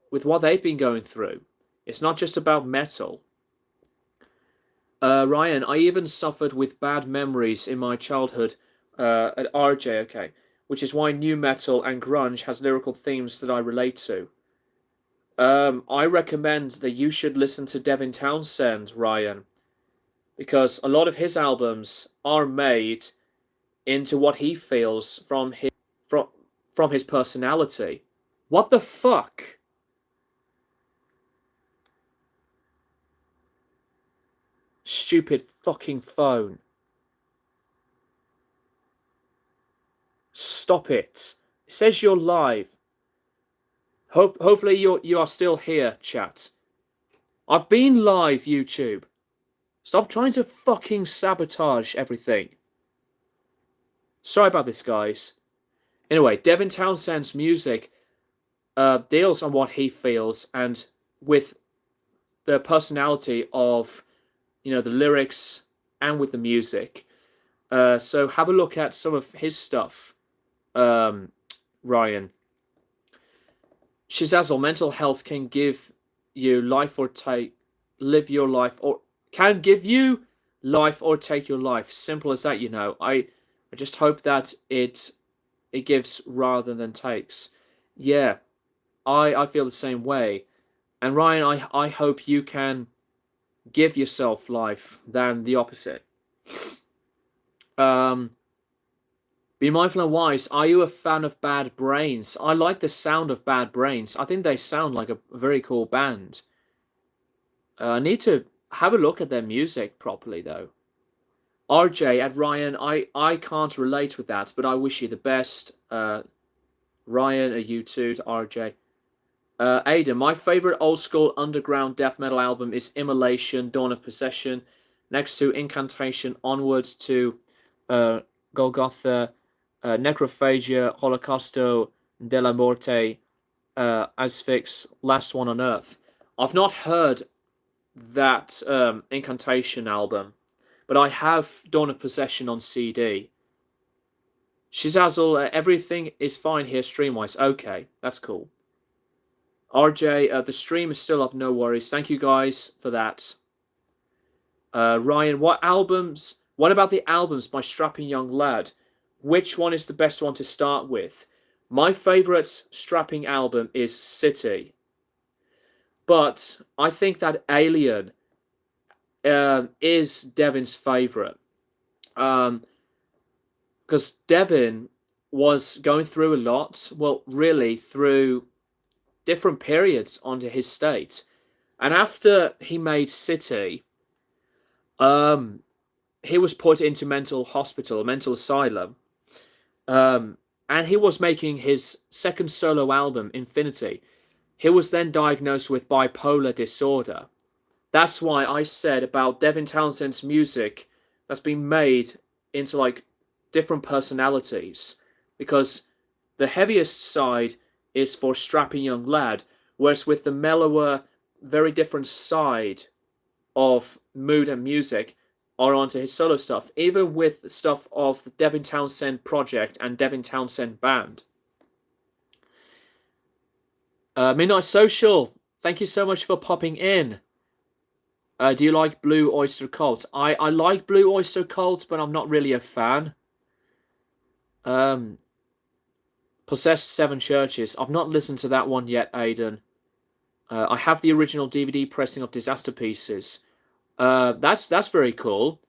[SPEAKER 1] with what they've been going through. It's not just about metal. Ryan, I even suffered with bad memories in my childhood at RJ, okay, which is why nu metal and grunge has lyrical themes that I relate to. I recommend that you should listen to Devin Townsend, Ryan, because a lot of his albums are made into what he feels from his personality. What the fuck? Stupid fucking phone. Stop it. It says you're live. Hopefully you are still here, chat. I've been live, YouTube. Stop trying to fucking sabotage everything. Sorry about this, guys. Anyway, Devin Townsend's music deals on what he feels and with the personality of, the lyrics and with the music. So have a look at some of his stuff, Ryan. Shizazzle, mental health can give you life or live your life, or can give you life or take your life. Simple as that, I just hope that it gives rather than takes. Yeah, I feel the same way. And Ryan, I hope you can give yourself life than the opposite. Be mindful and wise. Are you a fan of Bad Brains? I like the sound of Bad Brains. I think they sound like a very cool band. I need to have a look at their music properly, though. RJ at Ryan, I can't relate with that, but I wish you the best. Ryan, a you too to RJ. Aidan, my favorite old school underground death metal album is Immolation, Dawn of Possession. Next to Incantation, onwards to Golgotha, Necrophagia, Holocausto, De La Morte, Asphyx, Last One on Earth. I've not heard that Incantation album, but I have Dawn of Possession on CD. Shizazzle, everything is fine here stream-wise. Okay, that's cool. RJ, the stream is still up, no worries. Thank you guys for that. Ryan, what about the albums by Strapping Young Lad? Which one is the best one to start with? My favourite Strapping album is City. But I think that Alien is Devin's favourite. Because Devin was going through a lot. Well, really, through different periods onto his state. And after he made City, he was put into mental asylum. And he was making his second solo album, Infinity. He was then diagnosed with bipolar disorder. That's why I said about Devin Townsend's music that's been made into like different personalities. Because the heaviest side is for Strapping Young Lad, whereas with the mellower, very different side of mood and music are onto his solo stuff, even with the stuff of the Devin Townsend project and Devin Townsend band. Midnight Social, thank you so much for popping in. Do you like Blue Oyster Cult? I like Blue Oyster Cult, but I'm not really a fan. Possessed Seven Churches. I've not listened to that one yet, Aidan. I have the original DVD pressing of Disaster Pieces. That's very cool.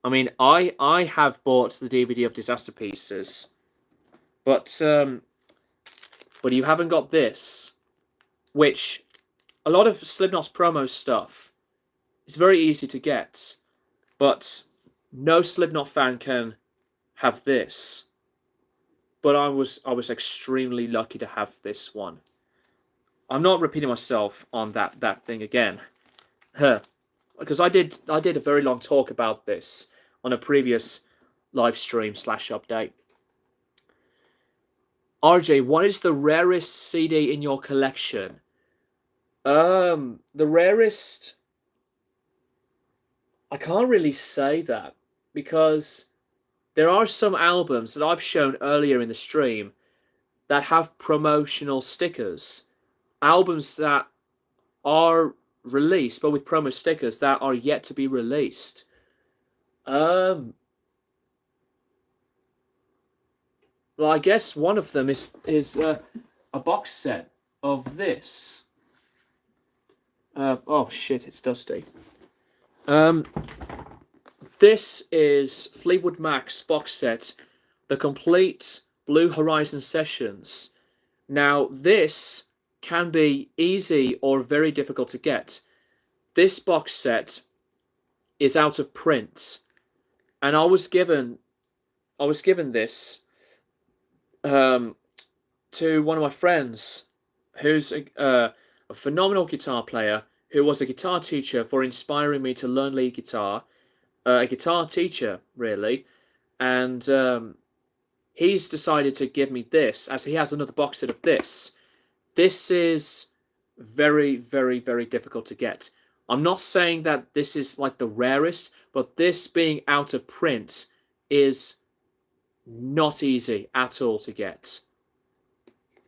[SPEAKER 1] I mean, I have bought the DVD of Disaster Pieces, but you haven't got this, which a lot of Slipknot's promo stuff is very easy to get, but no Slipknot fan can have this. But I was extremely lucky to have this one. I'm not repeating myself on that thing again. Because I did a very long talk about this on a previous live stream / update. RJ, what is the rarest CD in your collection? The rarest, I can't really say that, because there are some albums that I've shown earlier in the stream that have promotional stickers. Albums that are released, but with promo stickers that are yet to be released. Well, I guess one of them is a box set of this. Oh shit, it's dusty. This is Fleetwood Mac's box set, the complete Blue Horizon Sessions. Now, this can be easy or very difficult to get. This box set is out of print, and I was given this to one of my friends, who's a phenomenal guitar player, who was a guitar teacher for inspiring me to learn lead guitar. A guitar teacher, really, and he's decided to give me this, as he has another box set of this. This is very, very, very difficult to get. I'm not saying that this is like the rarest, but this being out of print is not easy at all to get.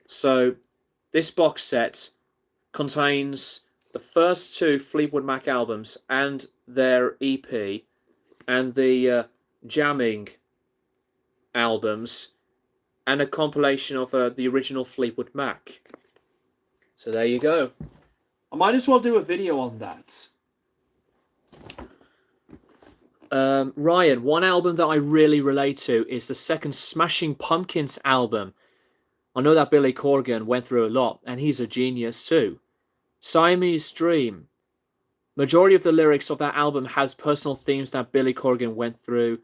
[SPEAKER 1] So this box set contains the first two Fleetwood Mac albums and their EP, and the jamming albums and a compilation of the original Fleetwood Mac. So there you go. I might as well do a video on that. Ryan, one album that I really relate to is the second Smashing Pumpkins album. I know that Billy Corgan went through a lot, and he's a genius too. Siamese Dream. Majority of the lyrics of that album has personal themes that Billy Corgan went through.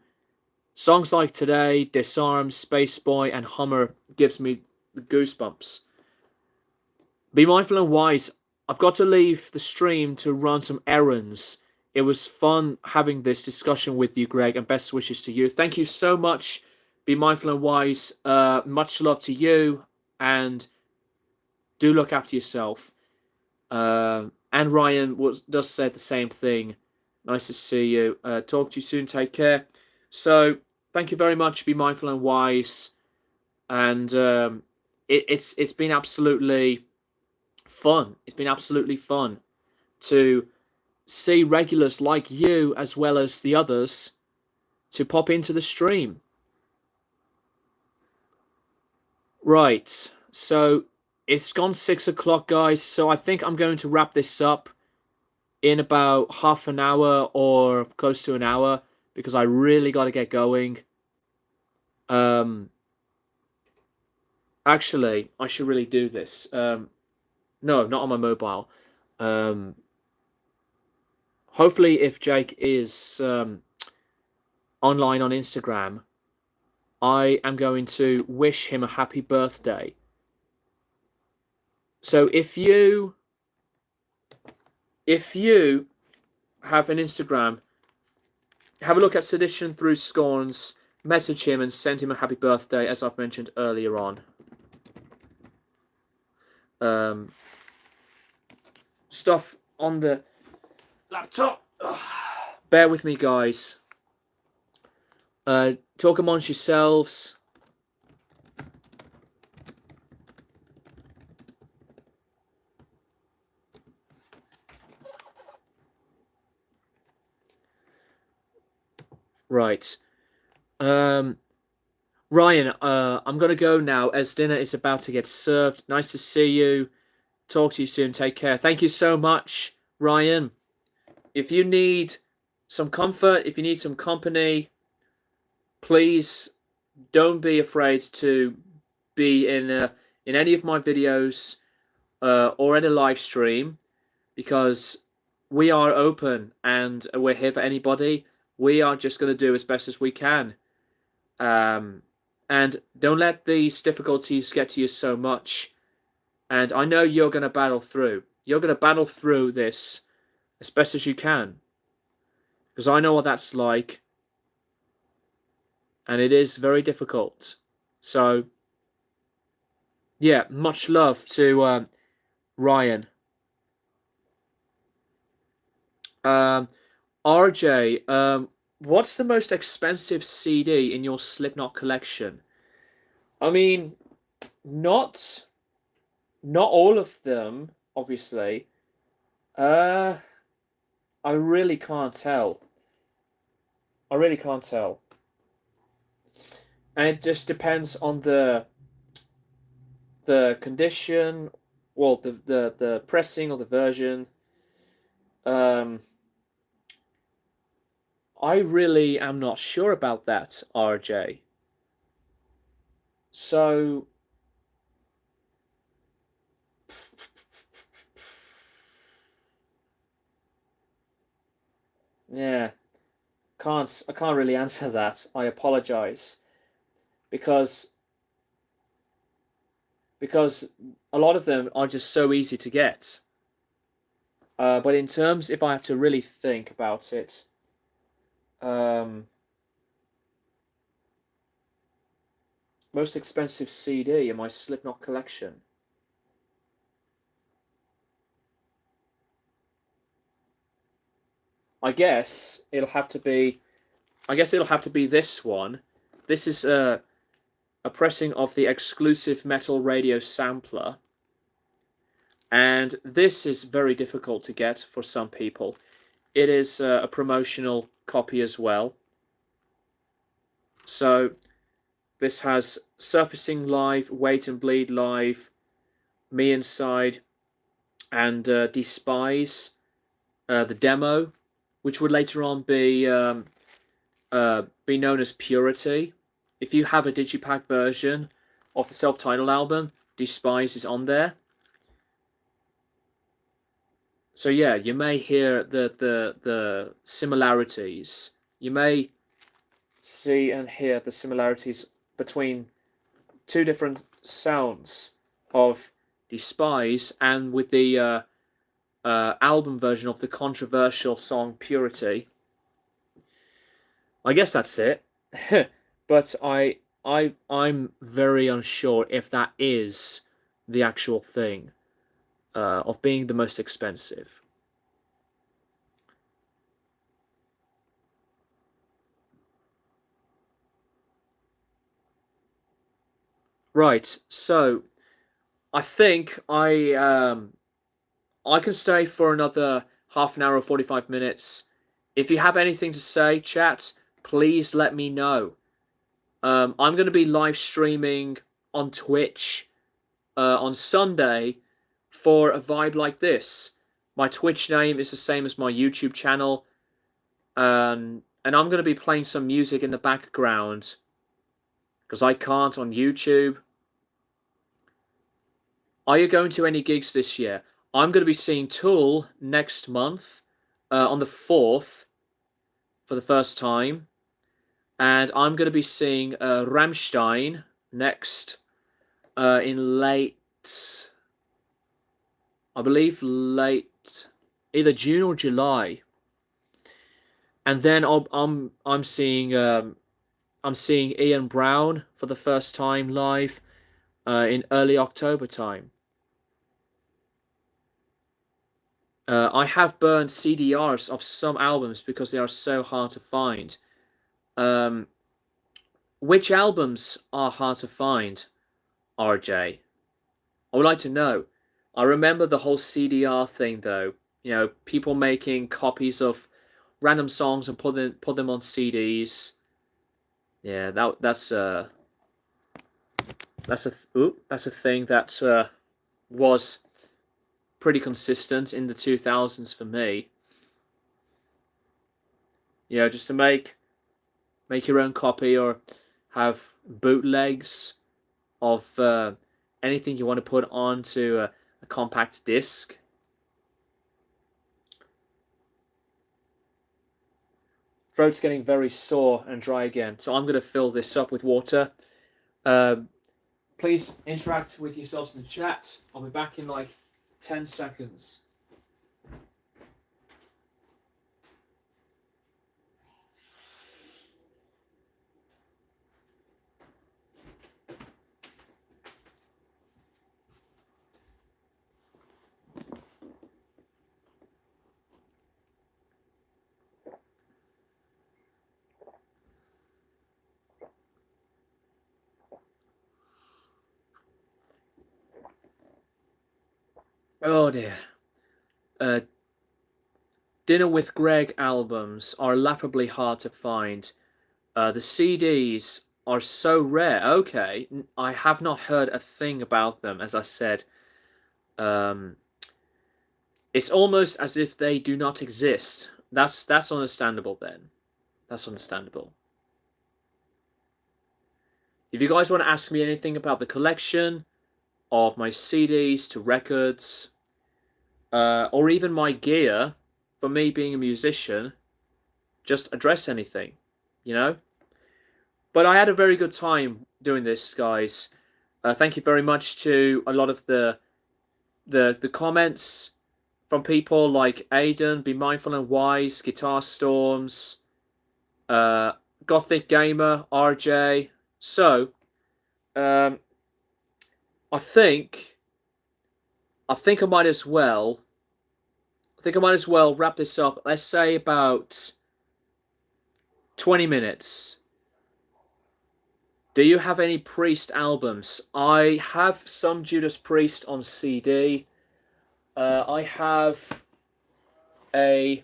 [SPEAKER 1] Songs like Today, Disarm, Space Boy, and Hummer gives me goosebumps. Be mindful and wise. I've got to leave the stream to run some errands. It was fun having this discussion with you, Greg, and best wishes to you. Thank you so much. Be mindful and wise. Much love to you, and do look after yourself. And Ryan does say the same thing. Nice to see you. Talk to you soon. Take care. So, thank you very much. Be mindful and wise. And it's been absolutely fun. It's been absolutely fun to see regulars like you as well as the others to pop into the stream. Right, so it's gone 6 o'clock, guys, so I think I'm going to wrap this up in about half an hour or close to an hour because I really got to get going. Actually, I should really do this. No, not on my mobile. Hopefully, if Jake is online on Instagram, I am going to wish him a happy birthday. So if you have an Instagram, have a look at Sedition Through Scorns, message him and send him a happy birthday, as I've mentioned earlier on. Stuff on the laptop. Bear with me, guys. Talk amongst yourselves. Right. Ryan, I'm going to go now as dinner is about to get served. Nice to see you. Talk to you soon. Take care. Thank you so much, Ryan. If you need some comfort, if you need some company, please don't be afraid to be in any of my videos or in a live stream, because we are open and we're here for anybody. We are just going to do as best as we can. And don't let these difficulties get to you so much. And I know you're going to battle through. You're going to battle through this as best as you can. Because I know what that's like. And it is very difficult. So, yeah, much love to Ryan. RJ, what's the most expensive CD in your Slipknot collection? I mean, not all of them, obviously. I really can't tell. I really can't tell. And it just depends on the condition, well, the pressing or the version. I really am not sure about that, RJ. So, yeah, I can't really answer that. I apologize, because a lot of them are just so easy to get. But in terms, if I have to really think about it, most expensive CD in my Slipknot collection. I guess it'll have to be this one. This is a pressing of the exclusive Metal Radio sampler. And this is very difficult to get for some people. It is a promotional copy as well. So This has Surfacing Live, Wait and Bleed Live, Me Inside, and Despise, the demo, which would later on be known as Purity. If you have a digipack version of the self-titled album, Despise is on there. So yeah, you may hear the similarities. You may see and hear the similarities between two different sounds of Despise and with the album version of the controversial song Purity. I guess that's it. But I'm very unsure if that is the actual thing of being the most expensive. Right, so I think I can stay for another half an hour or 45 minutes. If you have anything to say, chat, please let me know. I'm going to be live streaming on Twitch on Sunday for a vibe like this. My Twitch name is the same as my YouTube channel, and I'm going to be playing some music in the background because I can't on YouTube. Are you going to any gigs this year? I'm going to be seeing Tool next month on the 4th for the first time. And I'm going to be seeing Rammstein next in late, I believe late, either June or July. And then I'm seeing Ian Brown for the first time live in early October time. I have burned CDRs of some albums because they are so hard to find. Which albums are hard to find, RJ? I would like to know. I remember the whole CDR thing, though. You know, people making copies of random songs and put them on CDs. Yeah, that's a thing that was pretty consistent in the 2000s for me. You know, just to make your own copy or have bootlegs of anything you want to put onto a compact disc. Throat's getting very sore and dry again, so I'm going to fill this up with water. Please interact with yourselves in the chat. I'll be back in like 10 seconds. Oh dear. Dinner with Greg albums are laughably hard to find. The CDs are so rare. Okay, I have not heard a thing about them, as I said. It's almost as if they do not exist. That's understandable then. That's understandable. If you guys want to ask me anything about the collection of my CDs to records, or even my gear, for me being a musician, just address anything, you know? But I had a very good time doing this, guys. Thank you very much to a lot of the comments from people like Aiden, Be Mindful and Wise, Guitar Storms, Gothic Gamer, RJ. So, I think I might as well. Wrap this up. Let's say about 20 minutes. Do you have any Priest albums? I have some Judas Priest on CD. I have a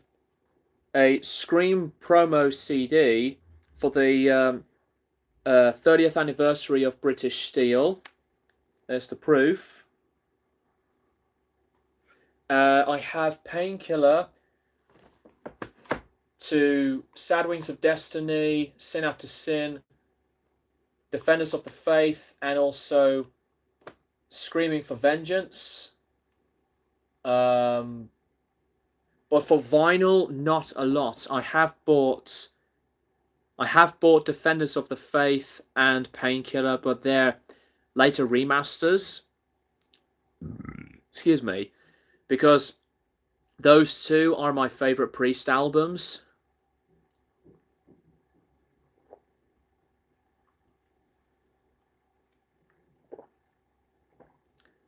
[SPEAKER 1] Scream promo CD for the 30th anniversary of British Steel. There's the proof. I have Painkiller to Sad Wings of Destiny, Sin After Sin, Defenders of the Faith, and also Screaming for Vengeance. But for vinyl, not a lot. I have bought Defenders of the Faith and Painkiller, but they're later remasters. Excuse me. Because those two are my favorite Priest albums.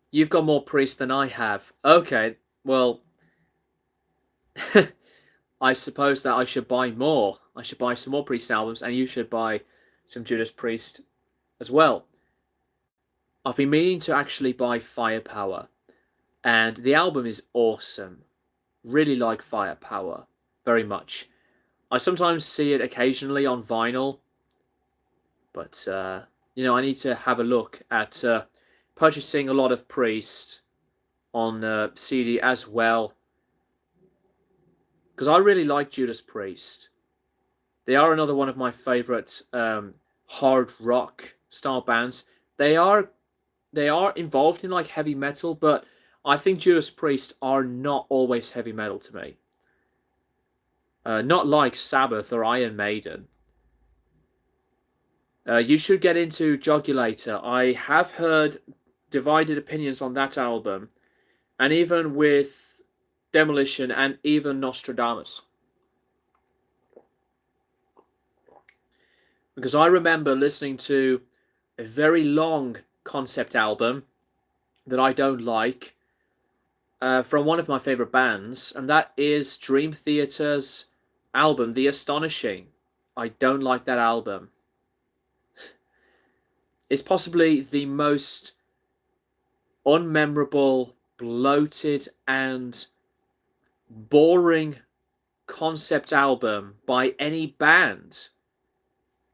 [SPEAKER 1] You've got more Priest than I have. Okay, well, I suppose that I should buy more. I should buy some more Priest albums, and you should buy some Judas Priest as well. I've been meaning to actually buy Firepower, and the album is awesome. Really like Firepower very much. I sometimes see it occasionally on vinyl, but you know, I need to have a look at purchasing a lot of Priest on CD as well, because I really like Judas Priest. They are another one of my favorite hard rock style bands. They are involved in like heavy metal, but I think Judas Priest are not always heavy metal to me. Not like Sabbath or Iron Maiden. You should get into Jogulator. I have heard divided opinions on that album, and even with Demolition and even Nostradamus. Because I remember listening to a very long concept album that I don't like from one of my favorite bands, and that is Dream Theater's album, The Astonishing. I don't like that album. It's possibly the most unmemorable, bloated, and boring concept album by any band.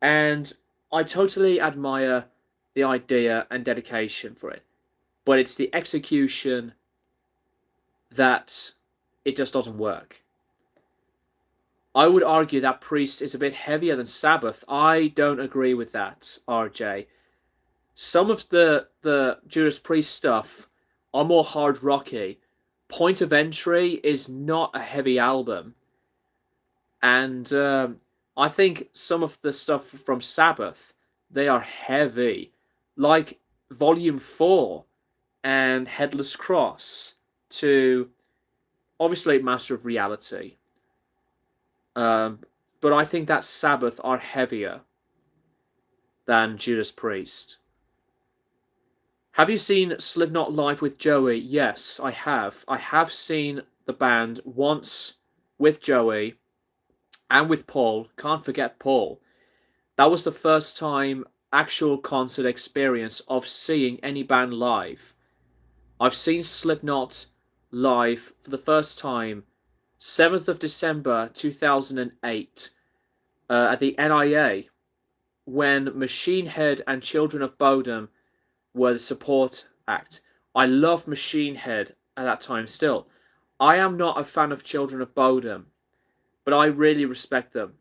[SPEAKER 1] And I totally admire the idea and dedication for it. But it's the execution that it just doesn't work. I would argue that Priest is a bit heavier than Sabbath. I don't agree with that, RJ. Some of the Judas Priest stuff are more hard rocky. Point of Entry is not a heavy album. And I think some of the stuff from Sabbath, they are heavy. Like Volume 4 and Headless Cross to, obviously, Master of Reality. But I think that Sabbath are heavier than Judas Priest. Have you seen Slipknot live with Joey? Yes, I have. I have seen the band once with Joey and with Paul. Can't forget Paul. That was the first time actual concert experience of seeing any band live. I've seen Slipknot live for the first time 7th of December 2008 at the NIA, when Machine Head and Children of Bodom were the support act. I love Machine Head at that time still. I am not a fan of Children of Bodom, but I really respect them.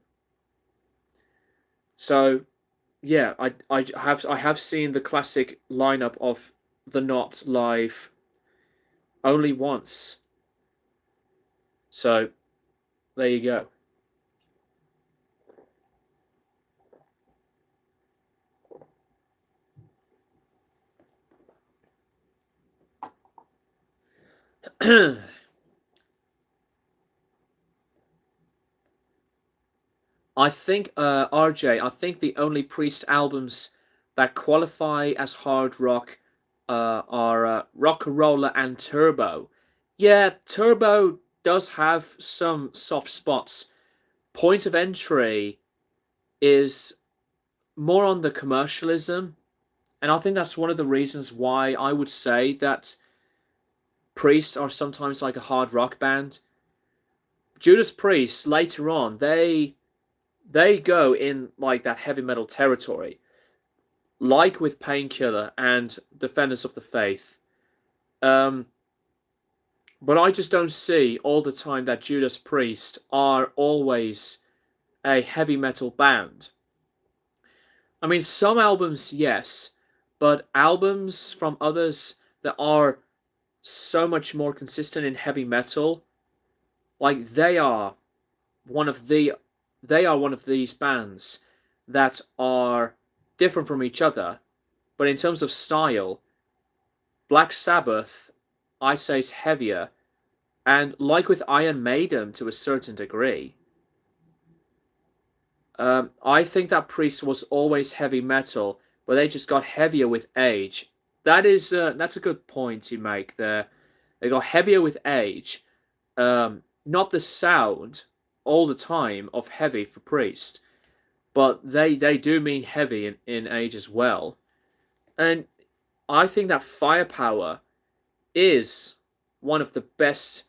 [SPEAKER 1] So, yeah, I have seen the classic lineup of The Knot live only once. So, there you go. I think, RJ, I think the only Priest albums that qualify as hard rock are Rock'n'Roller and Turbo. Yeah, Turbo does have some soft spots. Point of Entry is more on the commercialism, and I think that's one of the reasons why I would say that Priest are sometimes like a hard rock band. Judas Priest later on, they go in like that heavy metal territory. like with Painkiller and Defenders of the Faith. But I just don't see all the time that Judas Priest are always a heavy metal band. I mean, some albums, yes, but albums from others that are so much more consistent in heavy metal, like they are one of these bands that are different from each other, but in terms of style, Black Sabbath, I'd say, is heavier, and like with Iron Maiden to a certain degree, I think that Priest was always heavy metal, but they just got heavier with age. That's a good point you make there. They got heavier with age. Not the sound all the time of heavy for Priest, but they do mean heavy in age as well. And I think that Firepower is one of the best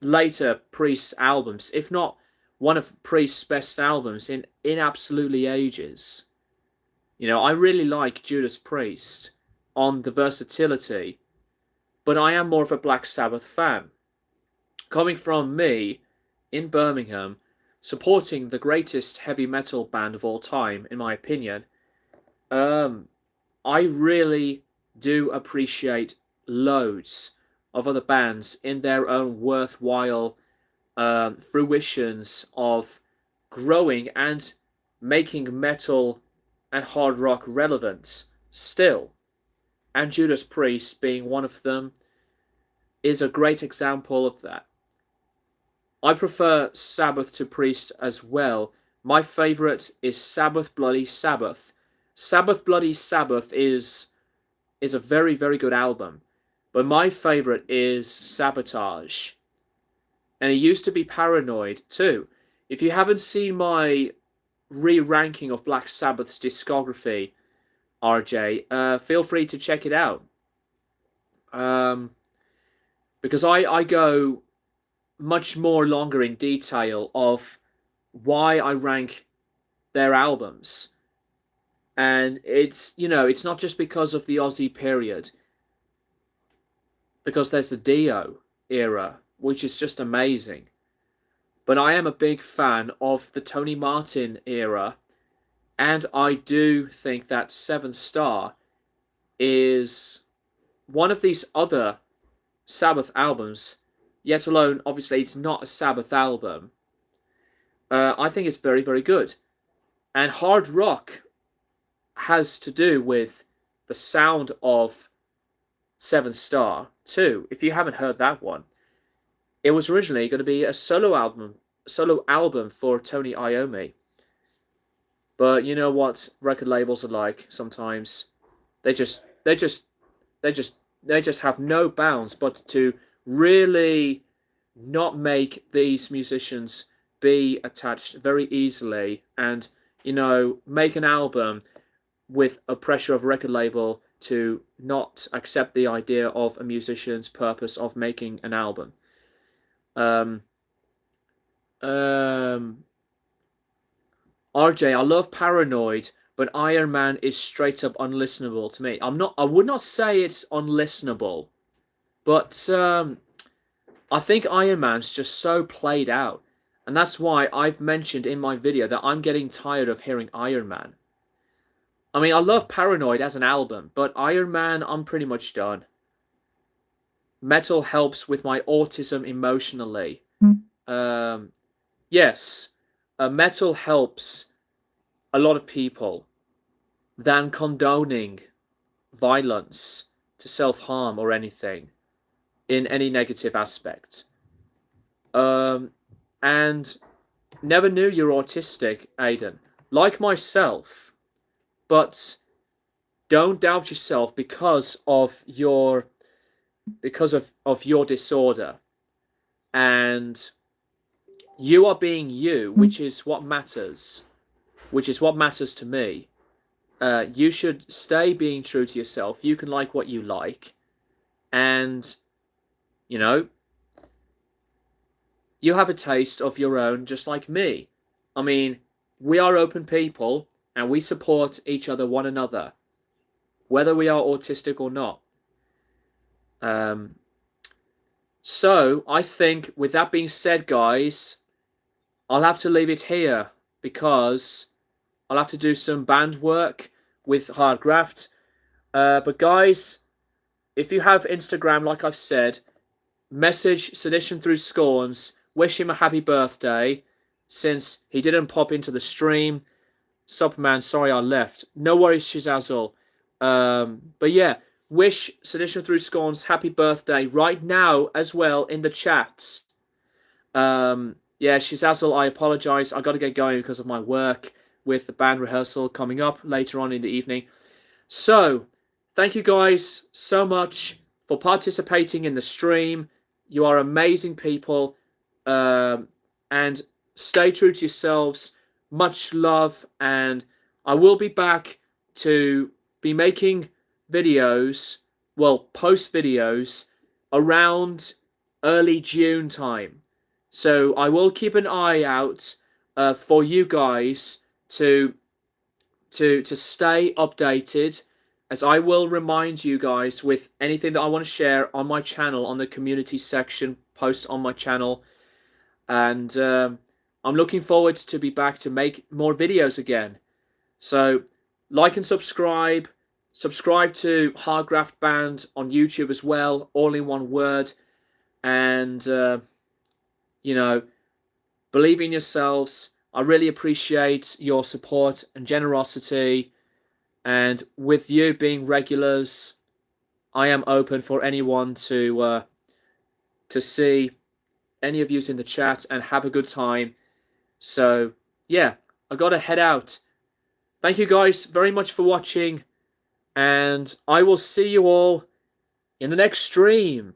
[SPEAKER 1] later Priest albums, if not one of Priest's best albums in absolutely ages. You know, I really like Judas Priest on the versatility, but I am more of a Black Sabbath fan. Coming from me in Birmingham, supporting the greatest heavy metal band of all time, in my opinion, I really do appreciate loads of other bands in their own worthwhile fruitions of growing and making metal and hard rock relevant still. And Judas Priest, being one of them, is a great example of that. I prefer Sabbath to Priest as well. My favourite is Sabbath Bloody Sabbath. Sabbath Bloody Sabbath is a very, very good album. But my favourite is Sabotage. And it used to be Paranoid too. If you haven't seen my re-ranking of Black Sabbath's discography, RJ, feel free to check it out. Because I go much more longer in detail of why I rank their albums. And it's, you know, it's not just because of the Aussie period. Because there's the Dio era, which is just amazing. But I am a big fan of the Tony Martin era. And I do think that Seventh Star is one of these other Sabbath albums, yet alone, obviously, it's not a Sabbath album. I think it's very, very good. And hard rock has to do with the sound of Seventh Star too. If you haven't heard that one, it was originally going to be a solo album for Tony Iommi. But you know what record labels are like sometimes. They just have no bounds but to really not make these musicians be attached very easily, and, you know, make an album with a pressure of record label to not accept the idea of a musician's purpose of making an album. RJ, I love Paranoid, but Iron Man is straight up unlistenable to me. I would not say it's unlistenable, but I think Iron Man's just so played out. And that's why I've mentioned in my video that I'm getting tired of hearing Iron Man. I mean, I love Paranoid as an album, but Iron Man, I'm pretty much done. Metal helps with my autism emotionally. Yes, metal helps a lot of people than condoning violence to self-harm or anything in any negative aspect. And never knew you're autistic, Aiden. Like myself, but don't doubt yourself because of your disorder. And you are being you, which is what matters. Which is what matters to me. You should stay being true to yourself. You can like what you like. And, you know, you have a taste of your own, just like me. I mean, we are open people. and we support each other, one another, whether we are autistic or not. So I think with that being said, guys, I'll have to leave it here because I'll have to do some band work with Hardgraft. But guys, if you have Instagram, like I've said, message Sedition Through Scorns, wish him a happy birthday, since he didn't pop into the stream. Superman, sorry I left. No worries, Shizazzle. But yeah, wish Sedition Through Scorns happy birthday right now as well in the chat. Yeah, Shizazzle, I apologise. I got to get going because of my work with the band rehearsal coming up later on in the evening. So, thank you guys so much for participating in the stream. You are amazing people. And stay true to yourselves. Much love. And I will be back to be making videos, well, post videos, around early June time. So I will keep an eye out for you guys to stay updated, as I will remind you guys with anything that I want to share on my channel, on the community section, post on my channel. And I'm looking forward to be back to make more videos again. So like and subscribe. Subscribe to Hardgraft Band on YouTube as well, all in one word. And, you know, believe in yourselves. I really appreciate your support and generosity. And with you being regulars, I am open for anyone to see any of you in the chat and have a good time. So, yeah, I got to head out. Thank you guys very much for watching. And I will see you all in the next stream.